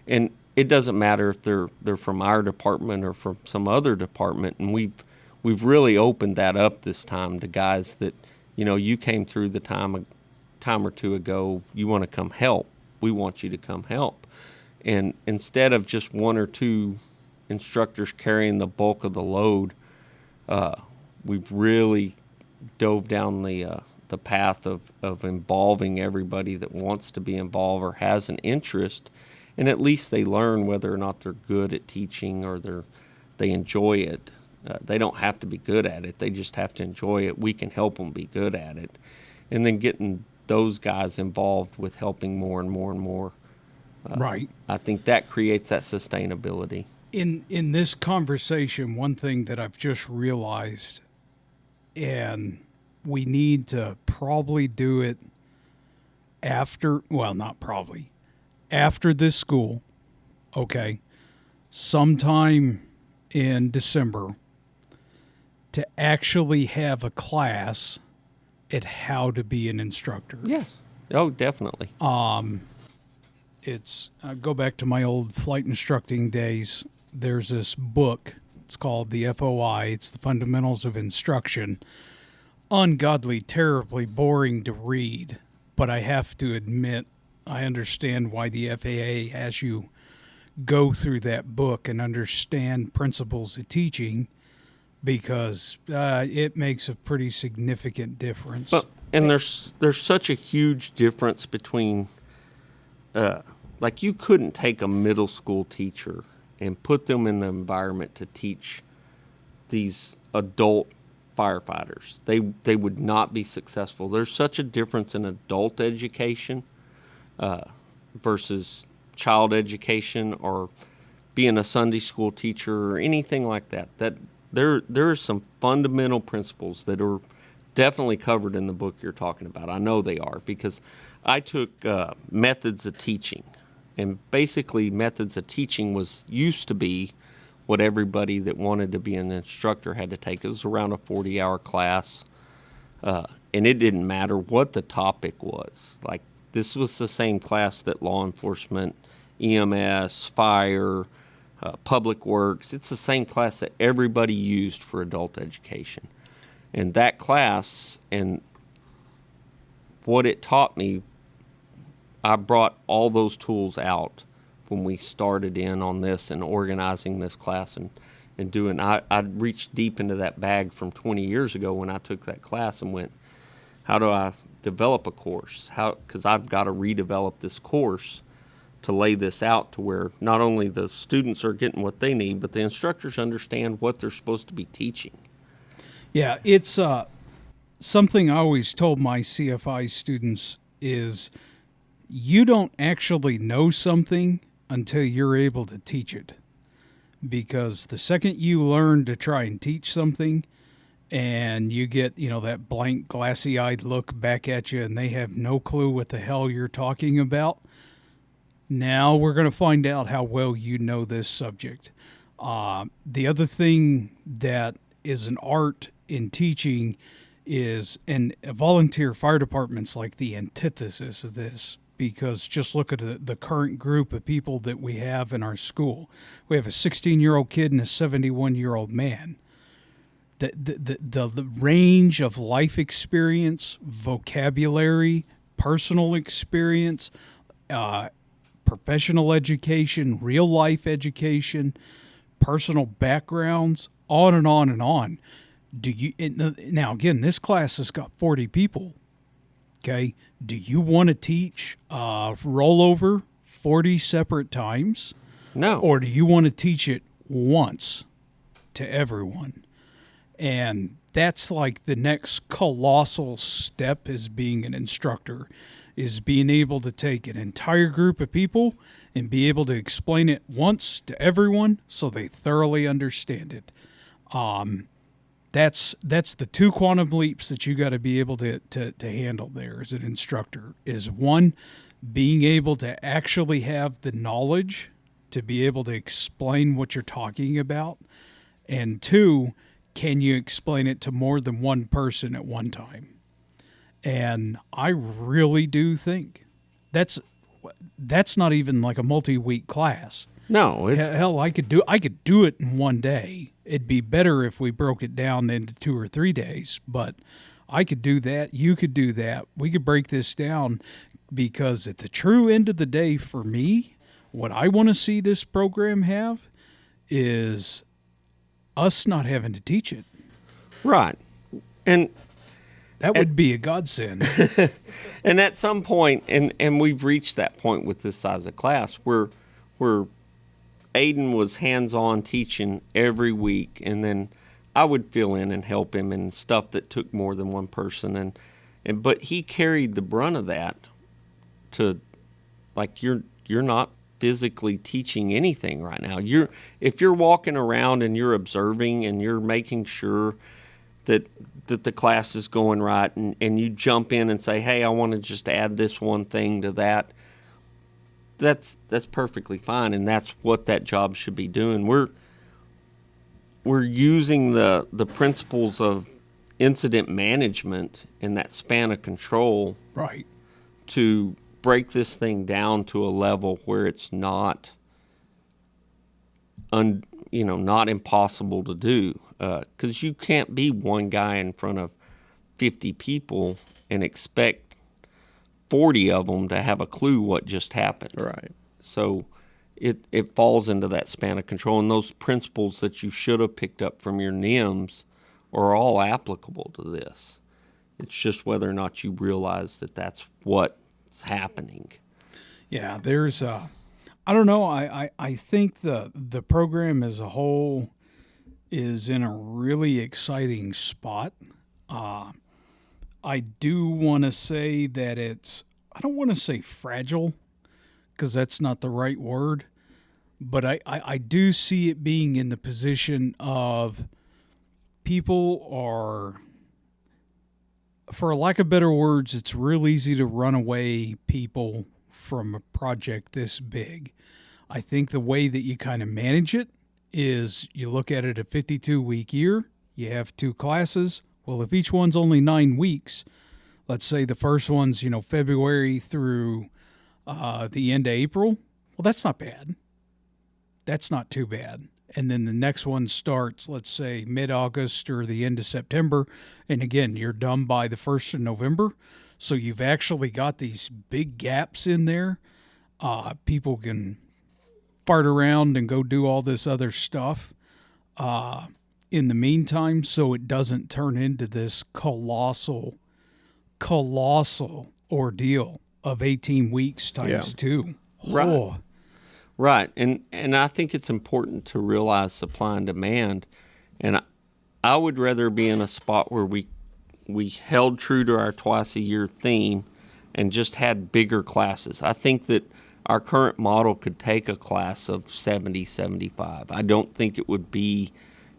And it doesn't matter if they're from our department or from some other department. And we've really opened that up this time to guys that, you came through the time or two ago, you want to come help. We want you to come help. And instead of just one or two instructors carrying the bulk of the load, we've really dove down the path of involving everybody that wants to be involved or has an interest, and at least they learn whether or not they're good at teaching or they enjoy it. They don't have to be good at it. They just have to enjoy it. We can help them be good at it. And then getting those guys involved with helping more and more and more. Right. I think that creates that sustainability. In this conversation, one thing that I've just realized, and we need to probably do it after this school, okay, sometime in December, to actually have a class at how to be an instructor. Yes. Oh, definitely. It's go back to my old flight instructing days. There's this book. It's called the FOI. It's the Fundamentals of Instruction. Ungodly, terribly boring to read, but I have to admit I understand why the FAA has you go through that book and understand principles of teaching, because it makes a pretty significant difference. And there's such a huge difference between, like you couldn't take a middle school teacher and put them in the environment to teach these adult firefighters. They would not be successful. There's such a difference in adult education versus child education or being a Sunday school teacher or anything like that. That there are some fundamental principles that are definitely covered in the book you're talking about. I know they are because I took methods of teaching, and basically methods of teaching used to be what everybody that wanted to be an instructor had to take. It was around a 40-hour class, and it didn't matter what the topic was. Like this was the same class that law enforcement, EMS, fire, public works. It's the same class that everybody used for adult education. And that class and what it taught me, I brought all those tools out when we started in on this and organizing this class and doing. I reached deep into that bag from 20 years ago when I took that class and went, how do I develop a course? Because I've got to redevelop this course to lay this out to where not only the students are getting what they need, but the instructors understand what they're supposed to be teaching. Yeah, it's something I always told my CFI students is you don't actually know something until you're able to teach it. Because the second you learn to try and teach something and you get, that blank, glassy-eyed look back at you and they have no clue what the hell you're talking about, now we're going to find out how well you know this subject. The other thing that is an art in teaching is, and volunteer fire departments like the antithesis of this, because just look at the current group of people that we have in our school. We have a 16-year-old kid and a 71-year-old man. The range of life experience, vocabulary, personal experience, professional education, real life education, personal backgrounds, on and on and on. Now again, this class has got 40 people. Okay, do you want to teach rollover 40 separate times? No. Or do you want to teach it once to everyone? And that's like the next colossal step as being an instructor, is being able to take an entire group of people and be able to explain it once to everyone so they thoroughly understand it. That's the two quantum leaps that you got to be able to handle there as an instructor. Is one, being able to actually have the knowledge to be able to explain what you're talking about, and two, can you explain it to more than one person at one time? And I really do think that's not even like a multi-week class. No, Hell, I could do it in one day. It'd be better if we broke it down into 2 or 3 days, but I could do that. You could do that. We could break this down, because at the true end of the day, for me, what I want to see this program have is us not having to teach it. right. And That would be a godsend. and at some point, and we've reached that point with this size of class where Aiden was hands-on teaching every week, and then I would fill in and help him in stuff that took more than one person, and but he carried the brunt of that to, like, you're not physically teaching anything right now. If you're walking around and you're observing and you're making sure that the class is going right, and you jump in and say, hey, I want to just add this one thing to that, that's perfectly fine, and that's what that job should be doing. We're using the principles of incident management and that span of control Right. to break this thing down to a level where it's not not impossible to do, because you can't be one guy in front of 50 people and expect 40 of them to have a clue what just happened. Right. So it falls into that span of control, and those principles that you should have picked up from your NIMS are all applicable to this. It's just whether or not you realize that that's what's happening. Yeah, there's I don't know. I think the program as a whole is in a really exciting spot. I do want to say that I don't want to say fragile, because that's not the right word, but I do see it being in the position of people are, for lack of better words, it's real easy to run away people from a project this big. I think the way that you kind of manage it is you look at it a 52-week year, you have 2 classes. Well, if each one's only 9 weeks, let's say the first one's, February through the end of April, well, that's not bad. That's not too bad. And then the next one starts, let's say, mid-August or the end of September. And again, you're done by the 1st of November. So you've actually got these big gaps in there. People can fart around and go do all this other stuff in the meantime, so it doesn't turn into this colossal ordeal of 18 weeks times 2. Right. Oh, Right, and I think it's important to realize supply and demand, and I would rather be in a spot where we held true to our twice-a-year theme and just had bigger classes. I think that our current model could take a class of 70, 75. I don't think it would be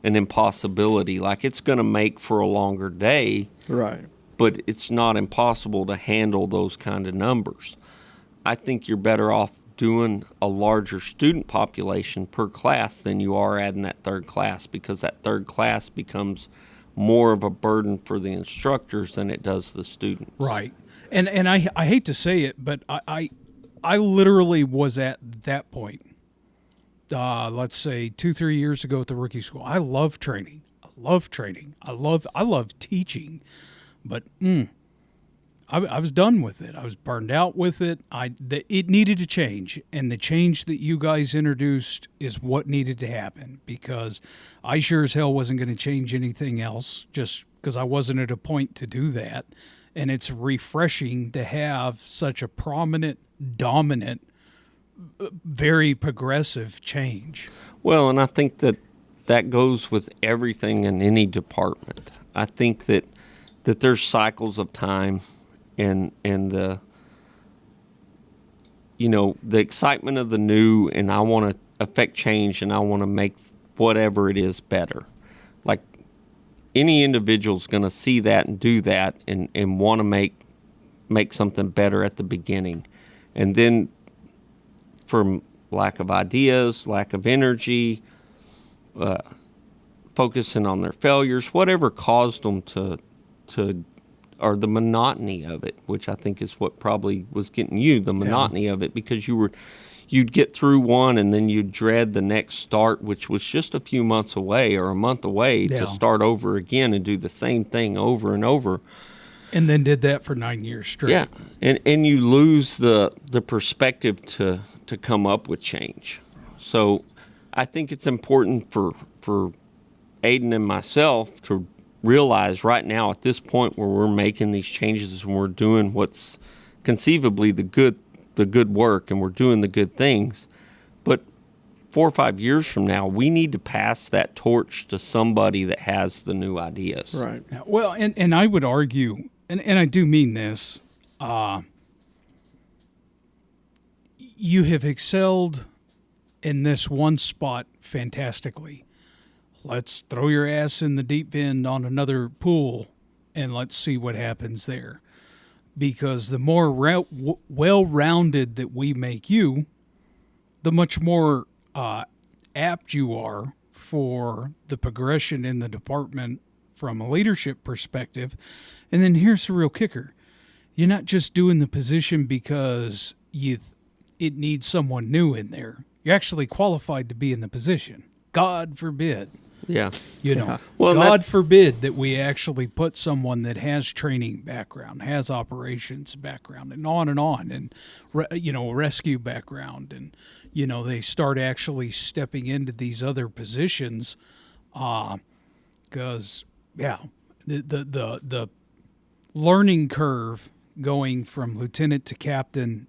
an impossibility. Like, it's going to make for a longer day, Right. but it's not impossible to handle those kind of numbers. I think you're better off doing a larger student population per class than you are adding that third class, because that third class becomes more of a burden for the instructors than it does the students. right. And I hate to say it, but I literally was at that point. Let's say 2-3 years ago at the rookie school. I love training. I love teaching, but I was done with it. I was burned out with it. It needed to change, and the change that you guys introduced is what needed to happen, because I sure as hell wasn't going to change anything else just because I wasn't at a point to do that. And it's refreshing to have such a prominent, dominant, very progressive change. Well, and I think that goes with everything in any department. I think that there's cycles of time, and the the excitement of the new, and I want to affect change, and I want to make whatever it is better. Like, any individual's going to see that and do that and want to make something better at the beginning. And then from lack of ideas, lack of energy, focusing on their failures, whatever caused them to or the monotony of it, which I think is what probably was getting you, the monotony of it, because you'd get through one and then you'd dread the next start, which was just a few months away or a month away to start over again and do the same thing over and over. And then did that for 9 years straight. Yeah, and you lose the perspective to come up with change. So I think it's important for Aiden and myself to realize right now at this point where we're making these changes and we're doing what's conceivably the good work and we're doing the good things, but 4 or 5 years from now we need to pass that torch to somebody that has the new ideas. Right. Yeah, well, and I would argue, and I do mean this, you have excelled in this one spot fantastically. Let's throw your ass in the deep end on another pool and let's see what happens there. Because the more well-rounded that we make you, the much more apt you are for the progression in the department from a leadership perspective. And then here's the real kicker. You're not just doing the position because it needs someone new in there. You're actually qualified to be in the position. God forbid. Yeah. Well, God forbid that we actually put someone that has training background, has operations background, and on, and rescue background, and they start actually stepping into these other positions, because the learning curve going from lieutenant to captain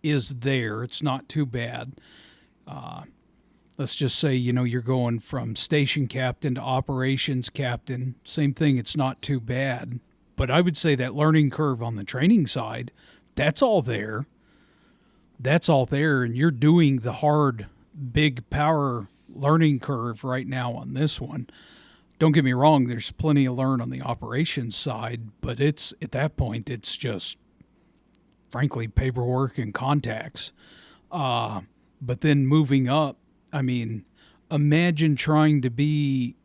is there. It's not too bad. Let's just say, you're going from station captain to operations captain. Same thing, it's not too bad. But I would say that learning curve on the training side, that's all there. That's all there, and you're doing the hard, big power learning curve right now on this one. Don't get me wrong, there's plenty to learn on the operations side, but it's at that point, it's just, frankly, paperwork and contacts. But then moving up, I mean, imagine trying to be,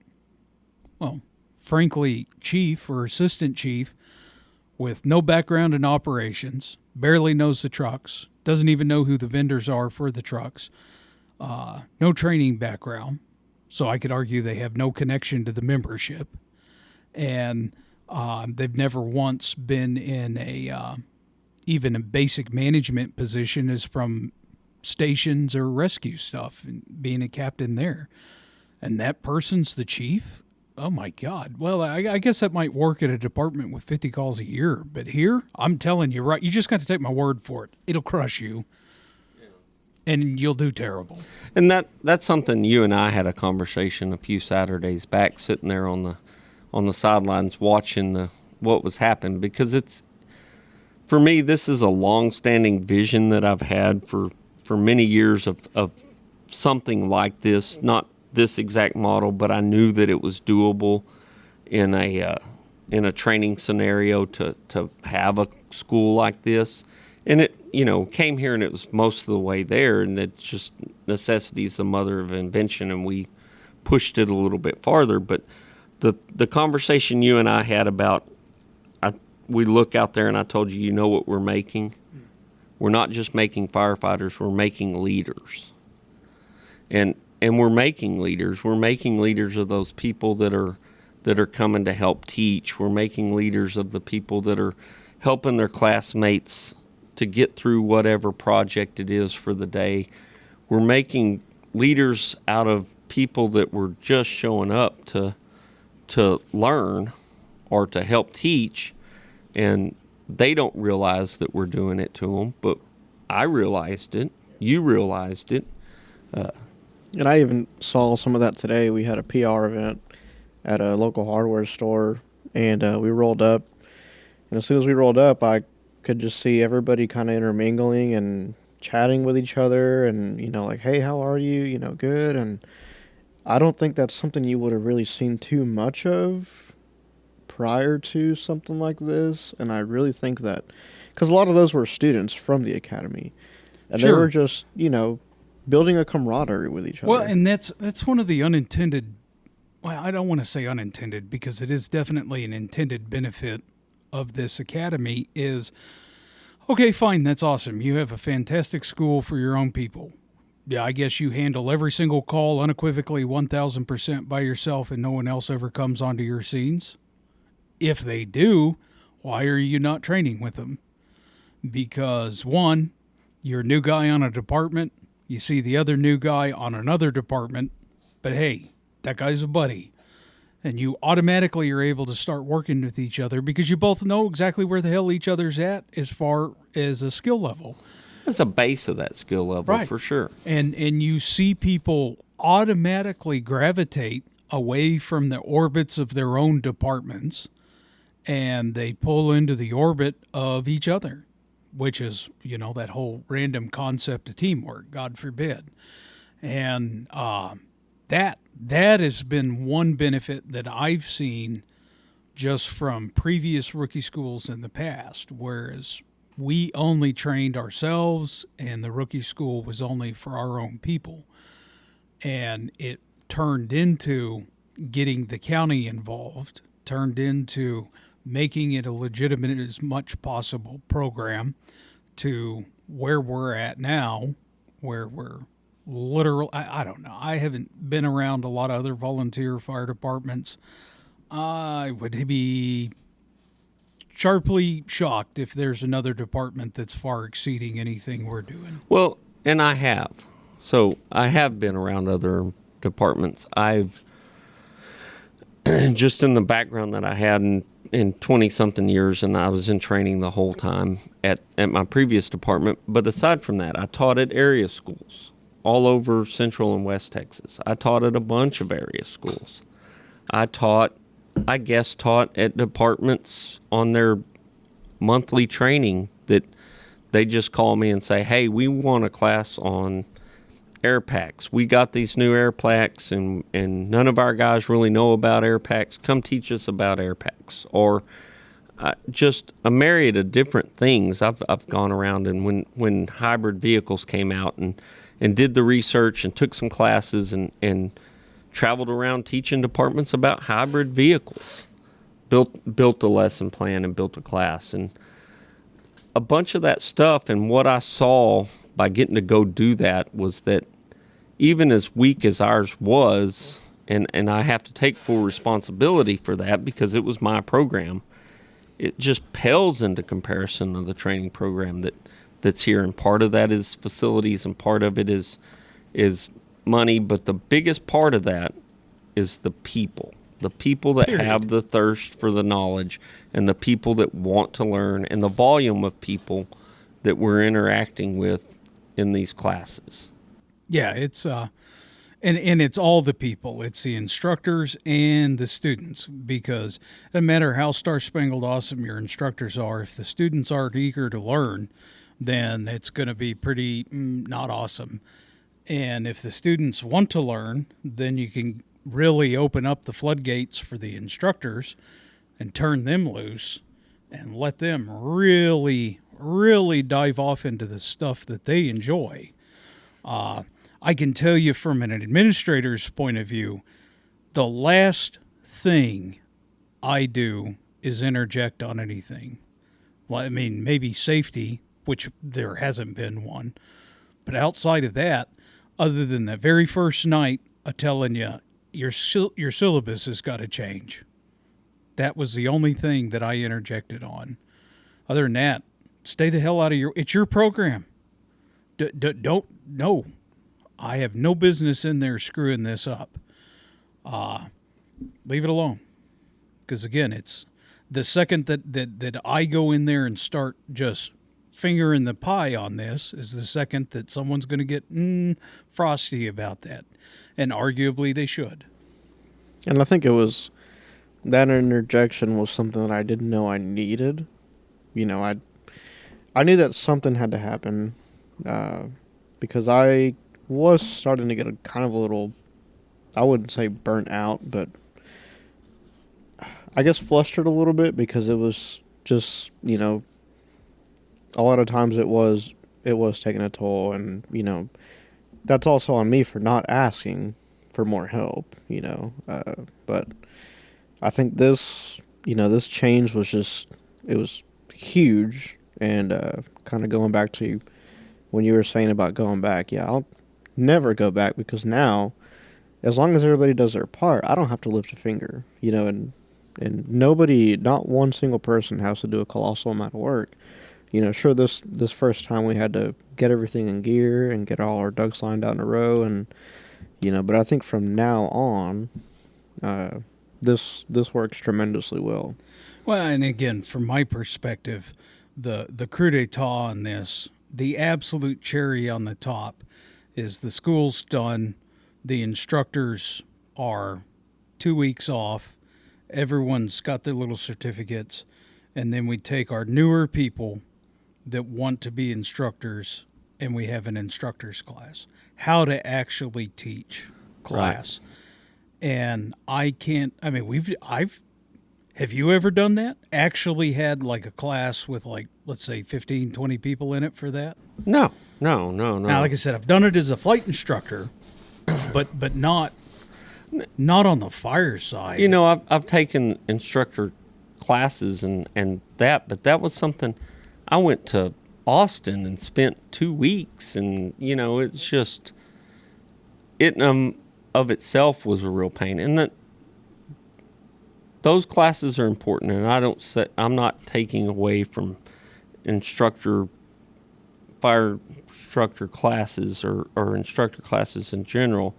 well, frankly, chief or assistant chief with no background in operations, barely knows the trucks, doesn't even know who the vendors are for the trucks, no training background. So I could argue they have no connection to the membership. And they've never once been in even a basic management position as from stations or rescue stuff and being a captain there. And that person's the chief? Oh my God. Well, I guess that might work at a department with 50 calls a year. But here, I'm telling you, right, you just got to take my word for it. It'll crush you. And you'll do terrible. And that's something you and I had a conversation a few Saturdays back, sitting there on the sidelines watching what was happening, because it's, for me, this is a long-standing vision that I've had for many years of something like this, not this exact model, but I knew that it was doable in a training scenario to have a school like this. And it, came here and it was most of the way there, and it's just necessity is the mother of invention, and we pushed it a little bit farther. But the conversation you and I had about, we look out there and I told you, what we're making? We're not just making firefighters, we're making leaders. And we're making leaders. We're making leaders of those people that are coming to help teach. We're making leaders of the people that are helping their classmates to get through whatever project it is for the day. We're making leaders out of people that were just showing up to learn or to help teach, and they don't realize that we're doing it to them, but I realized it. You realized it. And I even saw some of that today. We had a PR event at a local hardware store, and we rolled up. And as soon as we rolled up, I could just see everybody kind of intermingling and chatting with each other, and like, hey, how are you? Good. And I don't think that's something you would have really seen too much of prior to something like this. And I really think that because a lot of those were students from the academy, and they Sure. were just building a camaraderie with each other. Well, and that's one of the unintended. Well, I don't want to say unintended because it is definitely an intended benefit of this academy. Is okay, fine, that's awesome. You have a fantastic school for your own people. Yeah, I guess you handle every single call unequivocally 1,000% by yourself, and no one else ever comes onto your scenes. If they do, why are you not training with them? Because one, you're a new guy on a department, you see the other new guy on another department, but hey, that guy's a buddy. And you automatically are able to start working with each other because you both know exactly where the hell each other's at as far as a skill level. It's a base of that skill level, Right. for sure. And you see people automatically gravitate away from the orbits of their own departments, and they pull into the orbit of each other, which is, that whole random concept of teamwork, God forbid. And that has been one benefit that I've seen just from previous rookie schools in the past, whereas we only trained ourselves and the rookie school was only for our own people. And it turned into getting the county involved, turned into making it a legitimate as much possible program to where we're at now, where we're literal. I don't know. I haven't been around a lot of other volunteer fire departments. I would be sharply shocked if there's another department that's far exceeding anything we're doing. Well, and I have. So I have been around other departments. I've just in the background that I had in 20-something years, and I was in training the whole time at my previous department. But aside from that, I taught at area schools all over Central and West Texas. I taught at a bunch of area schools. I guest taught at departments on their monthly training that they just call me and say, hey, we want a class on air packs. We got these new air packs, and none of our guys really know about air packs. Come teach us about air packs. Or just a myriad of different things. I've gone around, and when hybrid vehicles came out and did the research and took some classes and traveled around teaching departments about hybrid vehicles, built a lesson plan and built a class. And a bunch of that stuff, and what I saw by getting to go do that was that even as weak as ours was, and I have to take full responsibility for that because it was my program, it just pales into comparison of the training program that's here. And part of that is facilities, and part of it is money, but the biggest part of that is the people that Period. have the thirst for the knowledge, and the people that want to learn, and the volume of people that we're interacting with in these classes. Yeah, it's and it's all the people. It's the instructors and the students, because it doesn't matter how star-spangled awesome your instructors are, if the students aren't eager to learn, then it's going to be pretty not awesome. And if the students want to learn, then you can really open up the floodgates for the instructors and turn them loose and let them really, really dive off into the stuff that they enjoy. I can tell you from an administrator's point of view, the last thing I do is interject on anything. Well, I mean, maybe safety, which there hasn't been one. But outside of that, other than the very first night of telling you your syllabus has got to change, that was the only thing that I interjected on. Other than that, stay the hell out of it's your program. No, I have no business in there screwing this up. Leave it alone. Because again, it's the second that I go in there and start just fingering the pie on this is the second that someone's going to get frosty about that. And arguably they should. And I think that interjection was something that I didn't know I needed. I knew that something had to happen because I was starting to get a little, I wouldn't say burnt out, but I guess flustered a little bit because it was just, a lot of times it was taking a toll, and that's also on me for not asking for more help. But I think this change was it was huge, and kind of going back to when you were saying about going back, yeah, I'll never go back, because now, as long as everybody does their part, I don't have to lift a finger, and nobody, not one single person has to do a colossal amount of work. Sure, this first time we had to get everything in gear and get all our ducks lined out in a row, and but I think from now on, this works tremendously well. Well, and again, from my perspective, the coup d'etat on this, the absolute cherry on the top, is the school's done. The instructors are 2 weeks off. Everyone's got their little certificates. And then we take our newer people that want to be instructors, and we have an instructors class. How to actually teach class. Right. And have you ever done that? Actually had like a class with, like, let's say 15, 20 people in it for that? No. Now, like I said, I've done it as a flight instructor, but not on the fire side. I've taken instructor classes and that, but that was something. I went to Austin and spent 2 weeks, and it's just it of itself was a real pain. And that those classes are important, and I'm not taking away from fire instructor classes or instructor classes in general.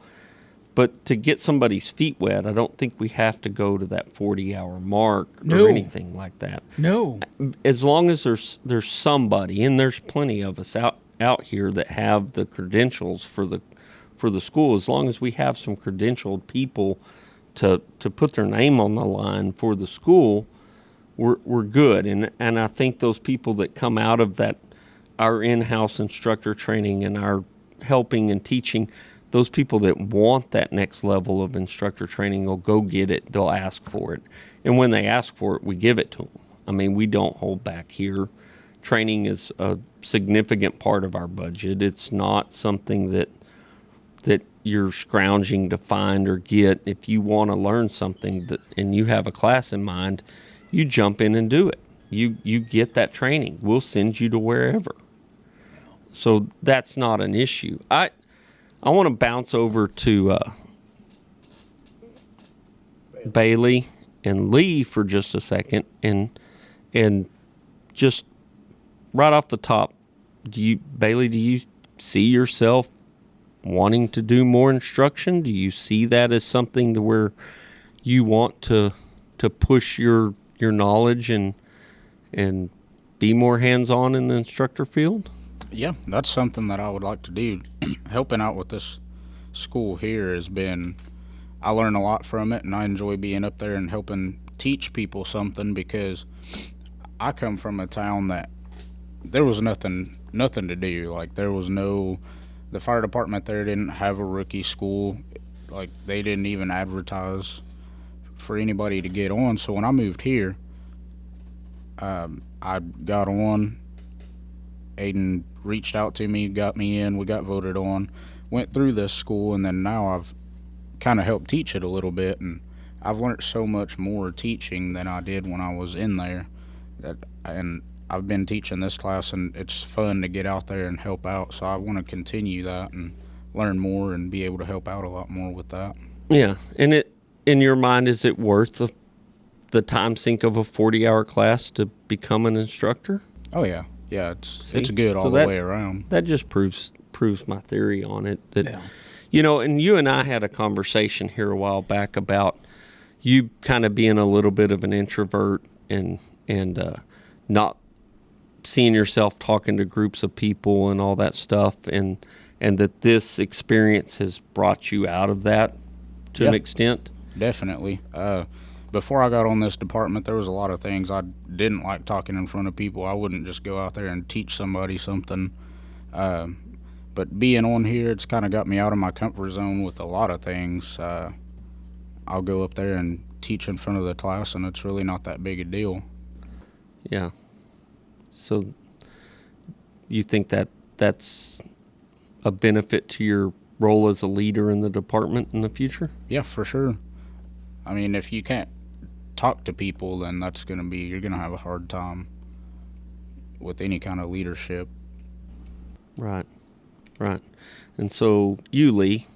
But to get somebody's feet wet, I don't think we have to go to that 40-hour mark or anything like that. No. As long as there's somebody, and there's plenty of us out here that have the credentials for the school. As long as we have some credentialed people to put their name on the line for the school, we're good. And I think those people that come out of that, our in-house instructor training and our helping and teaching, those people that want that next level of instructor training will go get it. They'll ask for it. And when they ask for it, we give it to them. I mean, we don't hold back here. Training is a significant part of our budget. It's not something that you're scrounging to find or get. If you want to learn something and you have a class in mind, you jump in and do it. You get that training. We'll send you to wherever. So that's not an issue. I want to bounce over to Bailey and Lee for just a second, and just right off the top, Bailey, do you see yourself wanting to do more instruction? Do you see that as something to where you want to push your knowledge and be more hands-on in the instructor field? Yeah, that's something that I would like to do. Helping out with this school here I learn a lot from it, and I enjoy being up there and helping teach people something, because I come from a town that there was nothing to do. Like, the fire department there didn't have a rookie school. Like, they didn't even advertise for anybody to get on. So when I moved here, I got on. Aiden reached out to me, got me in, we got voted on, went through this school, and then now I've kind of helped teach it a little bit, and I've learned so much more teaching than I did when I was in there. And I've been teaching this class, and it's fun to get out there and help out, so I want to continue that and learn more and be able to help out a lot more with that. Yeah, and in your mind, is it worth the time sink of a 40-hour class to become an instructor? Oh, yeah. Yeah, it's good all the way around. That just proves my theory on it. And you and I had a conversation here a while back about you kind of being a little bit of an introvert and not seeing yourself talking to groups of people and all that stuff, and that this experience has brought you out of that to an extent. Definitely. Before I got on this department, there was a lot of things I didn't like talking in front of people. I wouldn't just go out there and teach somebody something. But being on here, it's kind of got me out of my comfort zone with a lot of things. I'll go up there and teach in front of the class, and it's really not that big a deal. Yeah. So you think that that's a benefit to your role as a leader in the department in the future? Yeah, for sure. I mean, if you can't talk to people, then you're gonna have a hard time with any kind of leadership. Right, right. And so, you, Lee,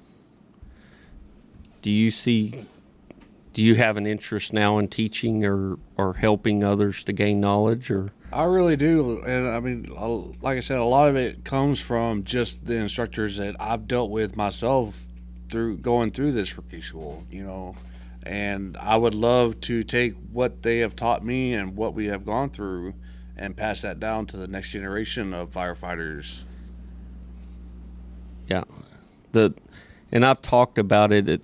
do you have an interest now in teaching or helping others to gain knowledge? Or I really do, and I mean, like I said, a lot of it comes from just the instructors that I've dealt with myself through going through this rookie school, and I would love to take what they have taught me and what we have gone through and pass that down to the next generation of firefighters. yeah, and I've talked about it at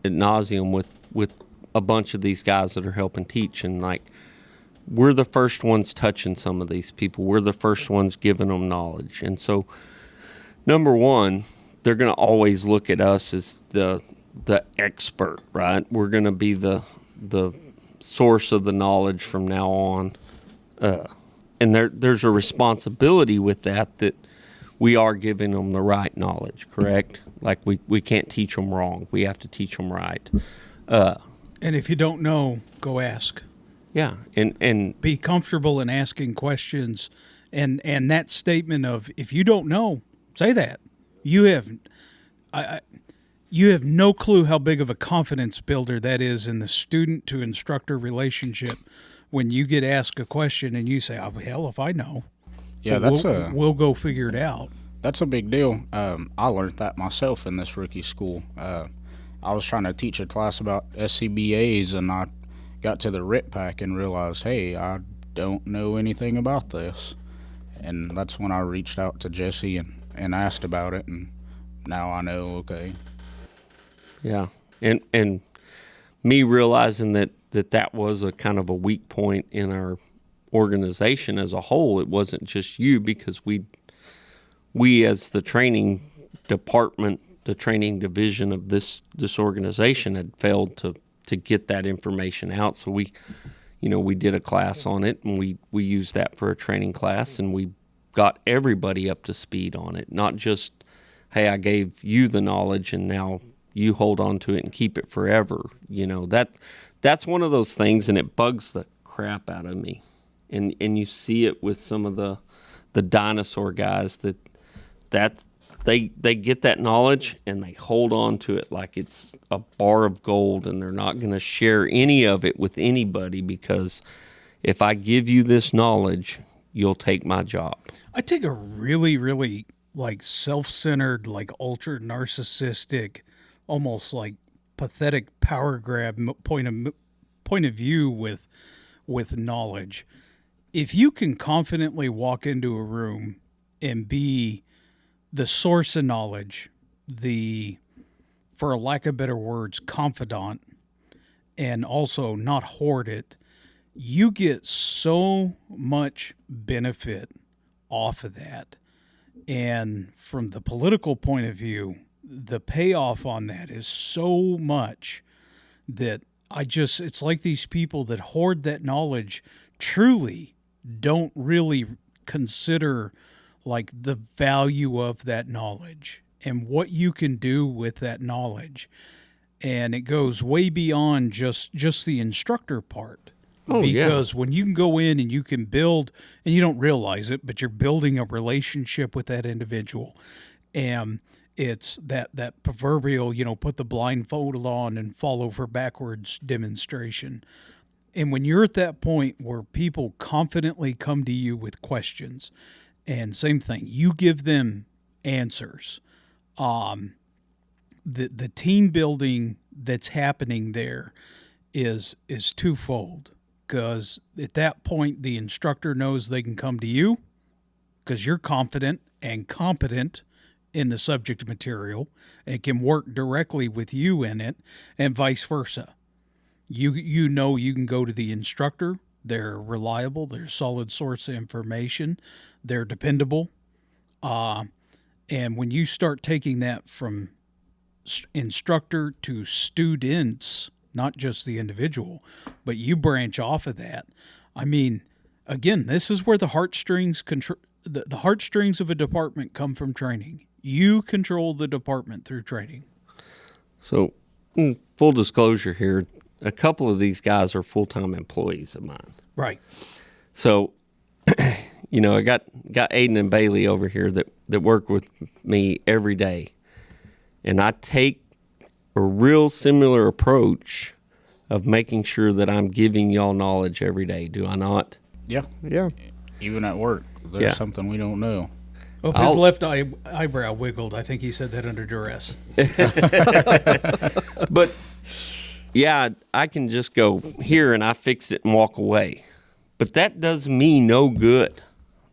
nauseum with a bunch of these guys that are helping teach, and like, we're the first ones touching some of these people. We're the first ones giving them knowledge. And so, number one, they're going to always look at us as the expert, right? We're going to be the source of the knowledge from now on. And there's a responsibility with that we are giving them the right knowledge, correct? Like, we can't teach them wrong. We have to teach them right. And if you don't know, go ask. Yeah, and Be comfortable in asking questions, and that statement of, if you don't know, say that. You have no clue how big of a confidence builder that is in the student to instructor relationship when you get asked a question and you say, "Oh hell, if I know." Yeah, But we'll go figure it out. that's a big deal. I learned that myself in this rookie school. I was trying to teach a class about SCBAs, and I got to the RIT pack and realized, hey, I don't know anything about this. And that's when I reached out to Jesse and asked about it, and now I know, okay. yeah, and me realizing that was a kind of a weak point in our organization as a whole. It wasn't just you, because we as the training department, the training division of this organization, had failed to get that information out. So we did a class on it, and we used that for a training class, and we got everybody up to speed on it. Not just, hey, I gave you the knowledge and now you hold on to it and keep it forever. That's one of those things, and it bugs the crap out of me. And you see it with some of the dinosaur guys that they get that knowledge and they hold on to it like it's a bar of gold, and they're not going to share any of it with anybody, because if I give you this knowledge, you'll take my job. I take a really, really like self-centered, like ultra narcissistic, almost like pathetic power grab point of view with knowledge. If you can confidently walk into a room and be the source of knowledge, for lack of better words, confidant, and also not hoard it, you get so much benefit off of that. And from the political point of view, the payoff on that is so much that it's like these people that hoard that knowledge truly don't really consider like the value of that knowledge and what you can do with that knowledge. And it goes way beyond just the instructor part. Oh, because when you can go in and you can build, and you don't realize it, but you're building a relationship with that individual. And it's that proverbial, put the blindfold on and fall over backwards demonstration. And when you're at that point where people confidently come to you with questions, and same thing, you give them answers. The team building that's happening there is twofold. Because at that point, the instructor knows they can come to you because you're confident and competent in the subject material and can work directly with you in it, and vice versa. You know you can go to the instructor. They're reliable. They're a solid source of information. They're dependable. And when you start taking that from instructor to students, not just the individual, but you branch off of that. I mean, again, this is where the heartstrings the heartstrings of a department come from training. You control the department through training. So, full disclosure here, a couple of these guys are full-time employees of mine. Right. So, I got Aiden and Bailey over here that work with me every day. And I take a real similar approach of making sure that I'm giving y'all knowledge every day, do I not? Yeah. Yeah. Even at work, there's Yeah. something we don't know. Oh, his left eyebrow wiggled. I think he said that under duress. But yeah, I can just go here and I fixed it and walk away. But that does me no good.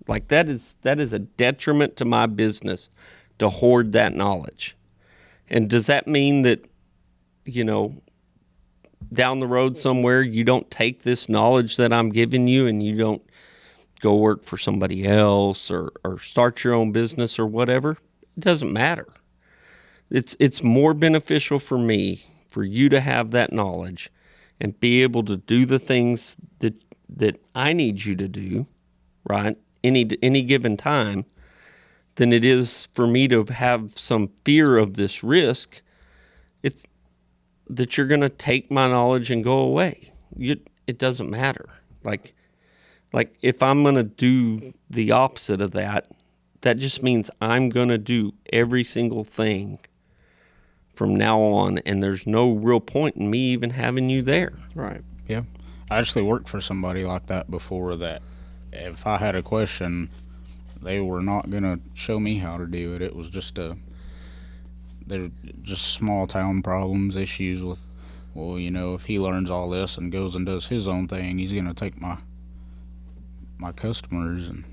Like that is a detriment to my business to hoard that knowledge. And does that mean that, down the road somewhere you don't take this knowledge that I'm giving you and you don't go work for somebody else or start your own business or whatever? It doesn't matter. It's more beneficial for me for you to have that knowledge and be able to do the things that I need you to do, right? Any given time, than it is for me to have some fear of this risk. It's that you're going to take my knowledge and go away. It doesn't matter. Like if I'm going to do the opposite of that, that just means I'm going to do every single thing from now on, and there's no real point in me even having you there. Right. Yeah. I actually worked for somebody like that before that if I had a question, they were not going to show me how to do it. It was they're just small town problems, issues with, well, if he learns all this and goes and does his own thing, he's going to take my customers, and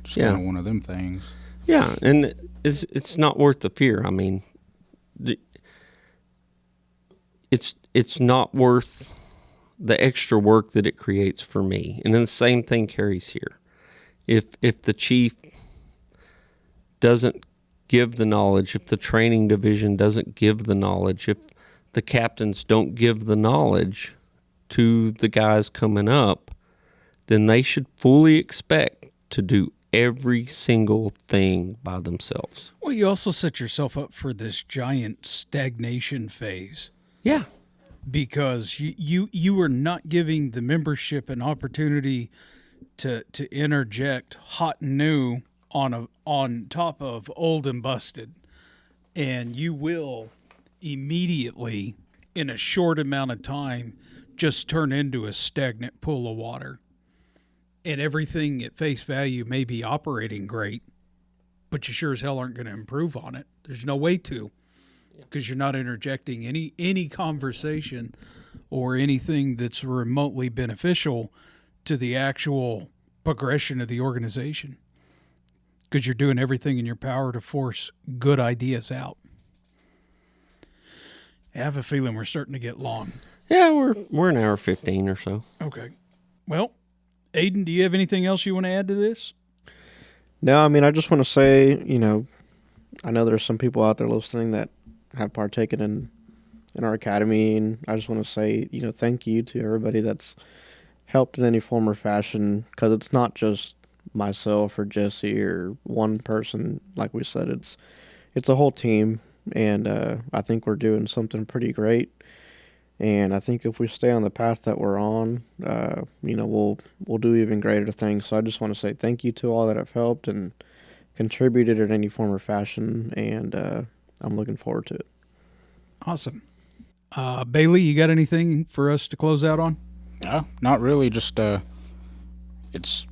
just kind of one of them things. Yeah, and it's not worth the fear. I mean, it's not worth the extra work that it creates for me. And then the same thing carries here. If the chief doesn't give the knowledge, if the training division doesn't give the knowledge, if the captains don't give the knowledge to the guys coming up, then they should fully expect to do every single thing by themselves. Well, you also set yourself up for this giant stagnation phase. Yeah. Because you are not giving the membership an opportunity to interject hot and new on top of old and busted, and you will immediately, in a short amount of time, just turn into a stagnant pool of water. And everything at face value may be operating great, but you sure as hell aren't going to improve on it. There's no way to, because you're not interjecting any conversation or anything that's remotely beneficial to the actual progression of the organization, because you're doing everything in your power to force good ideas out. I have a feeling we're starting to get long. Yeah, we're an hour 15 or so. Okay. Well, Aiden, do you have anything else you want to add to this? No, I mean, I just want to say, I know there's some people out there listening that have partaken in our academy, and I just want to say, thank you to everybody that's helped in any form or fashion, because it's not just myself or Jesse or one person. Like we said, it's a whole team, and I think we're doing something pretty great. And I think if we stay on the path that we're on, we'll do even greater things. So I just want to say thank you to all that have helped and contributed in any form or fashion, and I'm looking forward to it. Awesome. Bailey, you got anything for us to close out on? No, not really. Just it's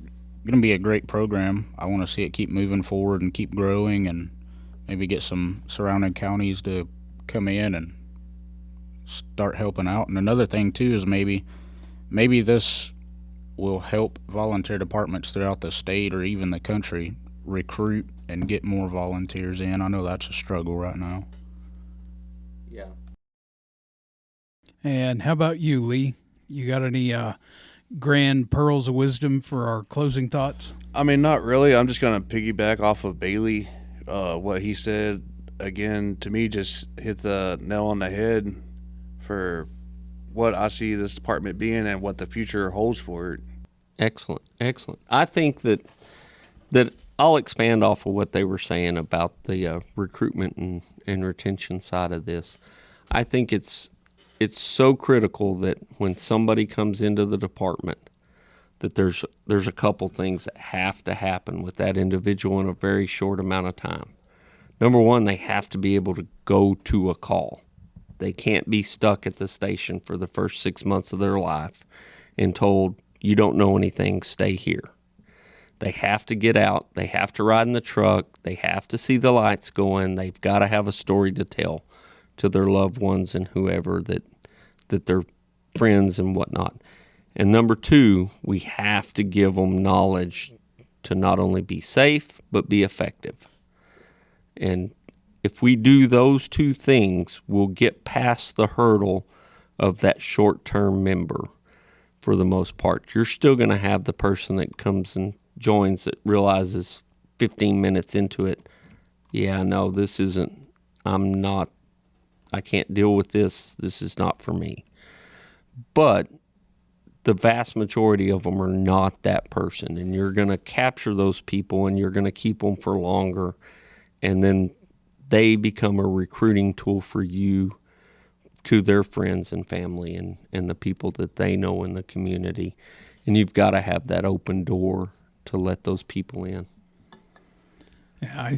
going to be a great program. I want to see it keep moving forward and keep growing, and maybe get some surrounding counties to come in and start helping out. And another thing too is maybe this will help volunteer departments throughout the state or even the country recruit and get more volunteers in. I know that's a struggle right now. Yeah. And how about you, Lee? You got any grand pearls of wisdom for our closing thoughts? I mean, not really. I'm just going to piggyback off of Bailey. What he said, again, to me, just hit the nail on the head for what I see this department being and what the future holds for it. Excellent. I think that I'll expand off of what they were saying about the recruitment and retention side of this. I think it's so critical that when somebody comes into the department, that there's a couple things that have to happen with that individual in a very short amount of time. Number one, they have to be able to go to a call. They can't be stuck at the station for the first 6 months of their life and told, you don't know anything, stay here. They have to get out. They have to ride in the truck. They have to see the lights going. They've got to have a story to tell to their loved ones and whoever that their friends and whatnot. And number two, we have to give them knowledge to not only be safe, but be effective. And if we do those two things, we'll get past the hurdle of that short-term member for the most part. You're still going to have the person that comes and joins that realizes 15 minutes into it, yeah, no, this isn't, I can't deal with this. This is not for me. But the vast majority of them are not that person, and you're going to capture those people and you're going to keep them for longer, and then they become a recruiting tool for you to their friends and family and the people that they know in the community. And you've got to have that open door to let those people in. Yeah,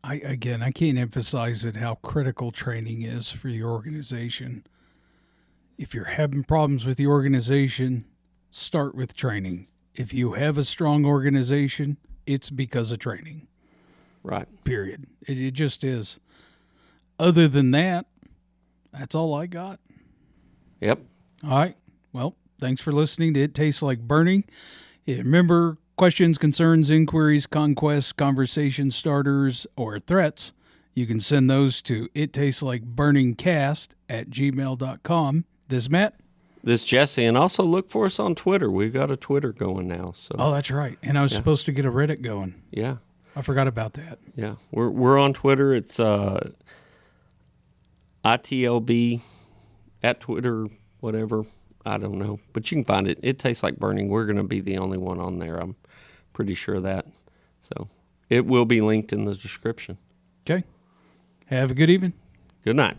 I can't emphasize it how critical training is for your organization. If you're having problems with the organization, start with training. If you have a strong organization, it's because of training. Right. Period. It just is. Other than that, that's all I got. Yep. All right. Well, thanks for listening to It Tastes Like Burning. Yeah, remember, questions, concerns, inquiries, conquests, conversation starters, or threats, you can send those to ittastslikeBurningcast@gmail.com. This is Matt. This is Jesse, and also look for us on Twitter. We've got a Twitter going now. So Oh, that's right. And I was supposed to get a Reddit going. yeah, I forgot about that. yeah, we're on Twitter. It's ITLB at Twitter, whatever. I don't know, but you can find it. It Tastes Like Burning. We're going to be the only one on there. I'm pretty sure of that. So it will be linked in the description. Okay. Have a good evening. Good night.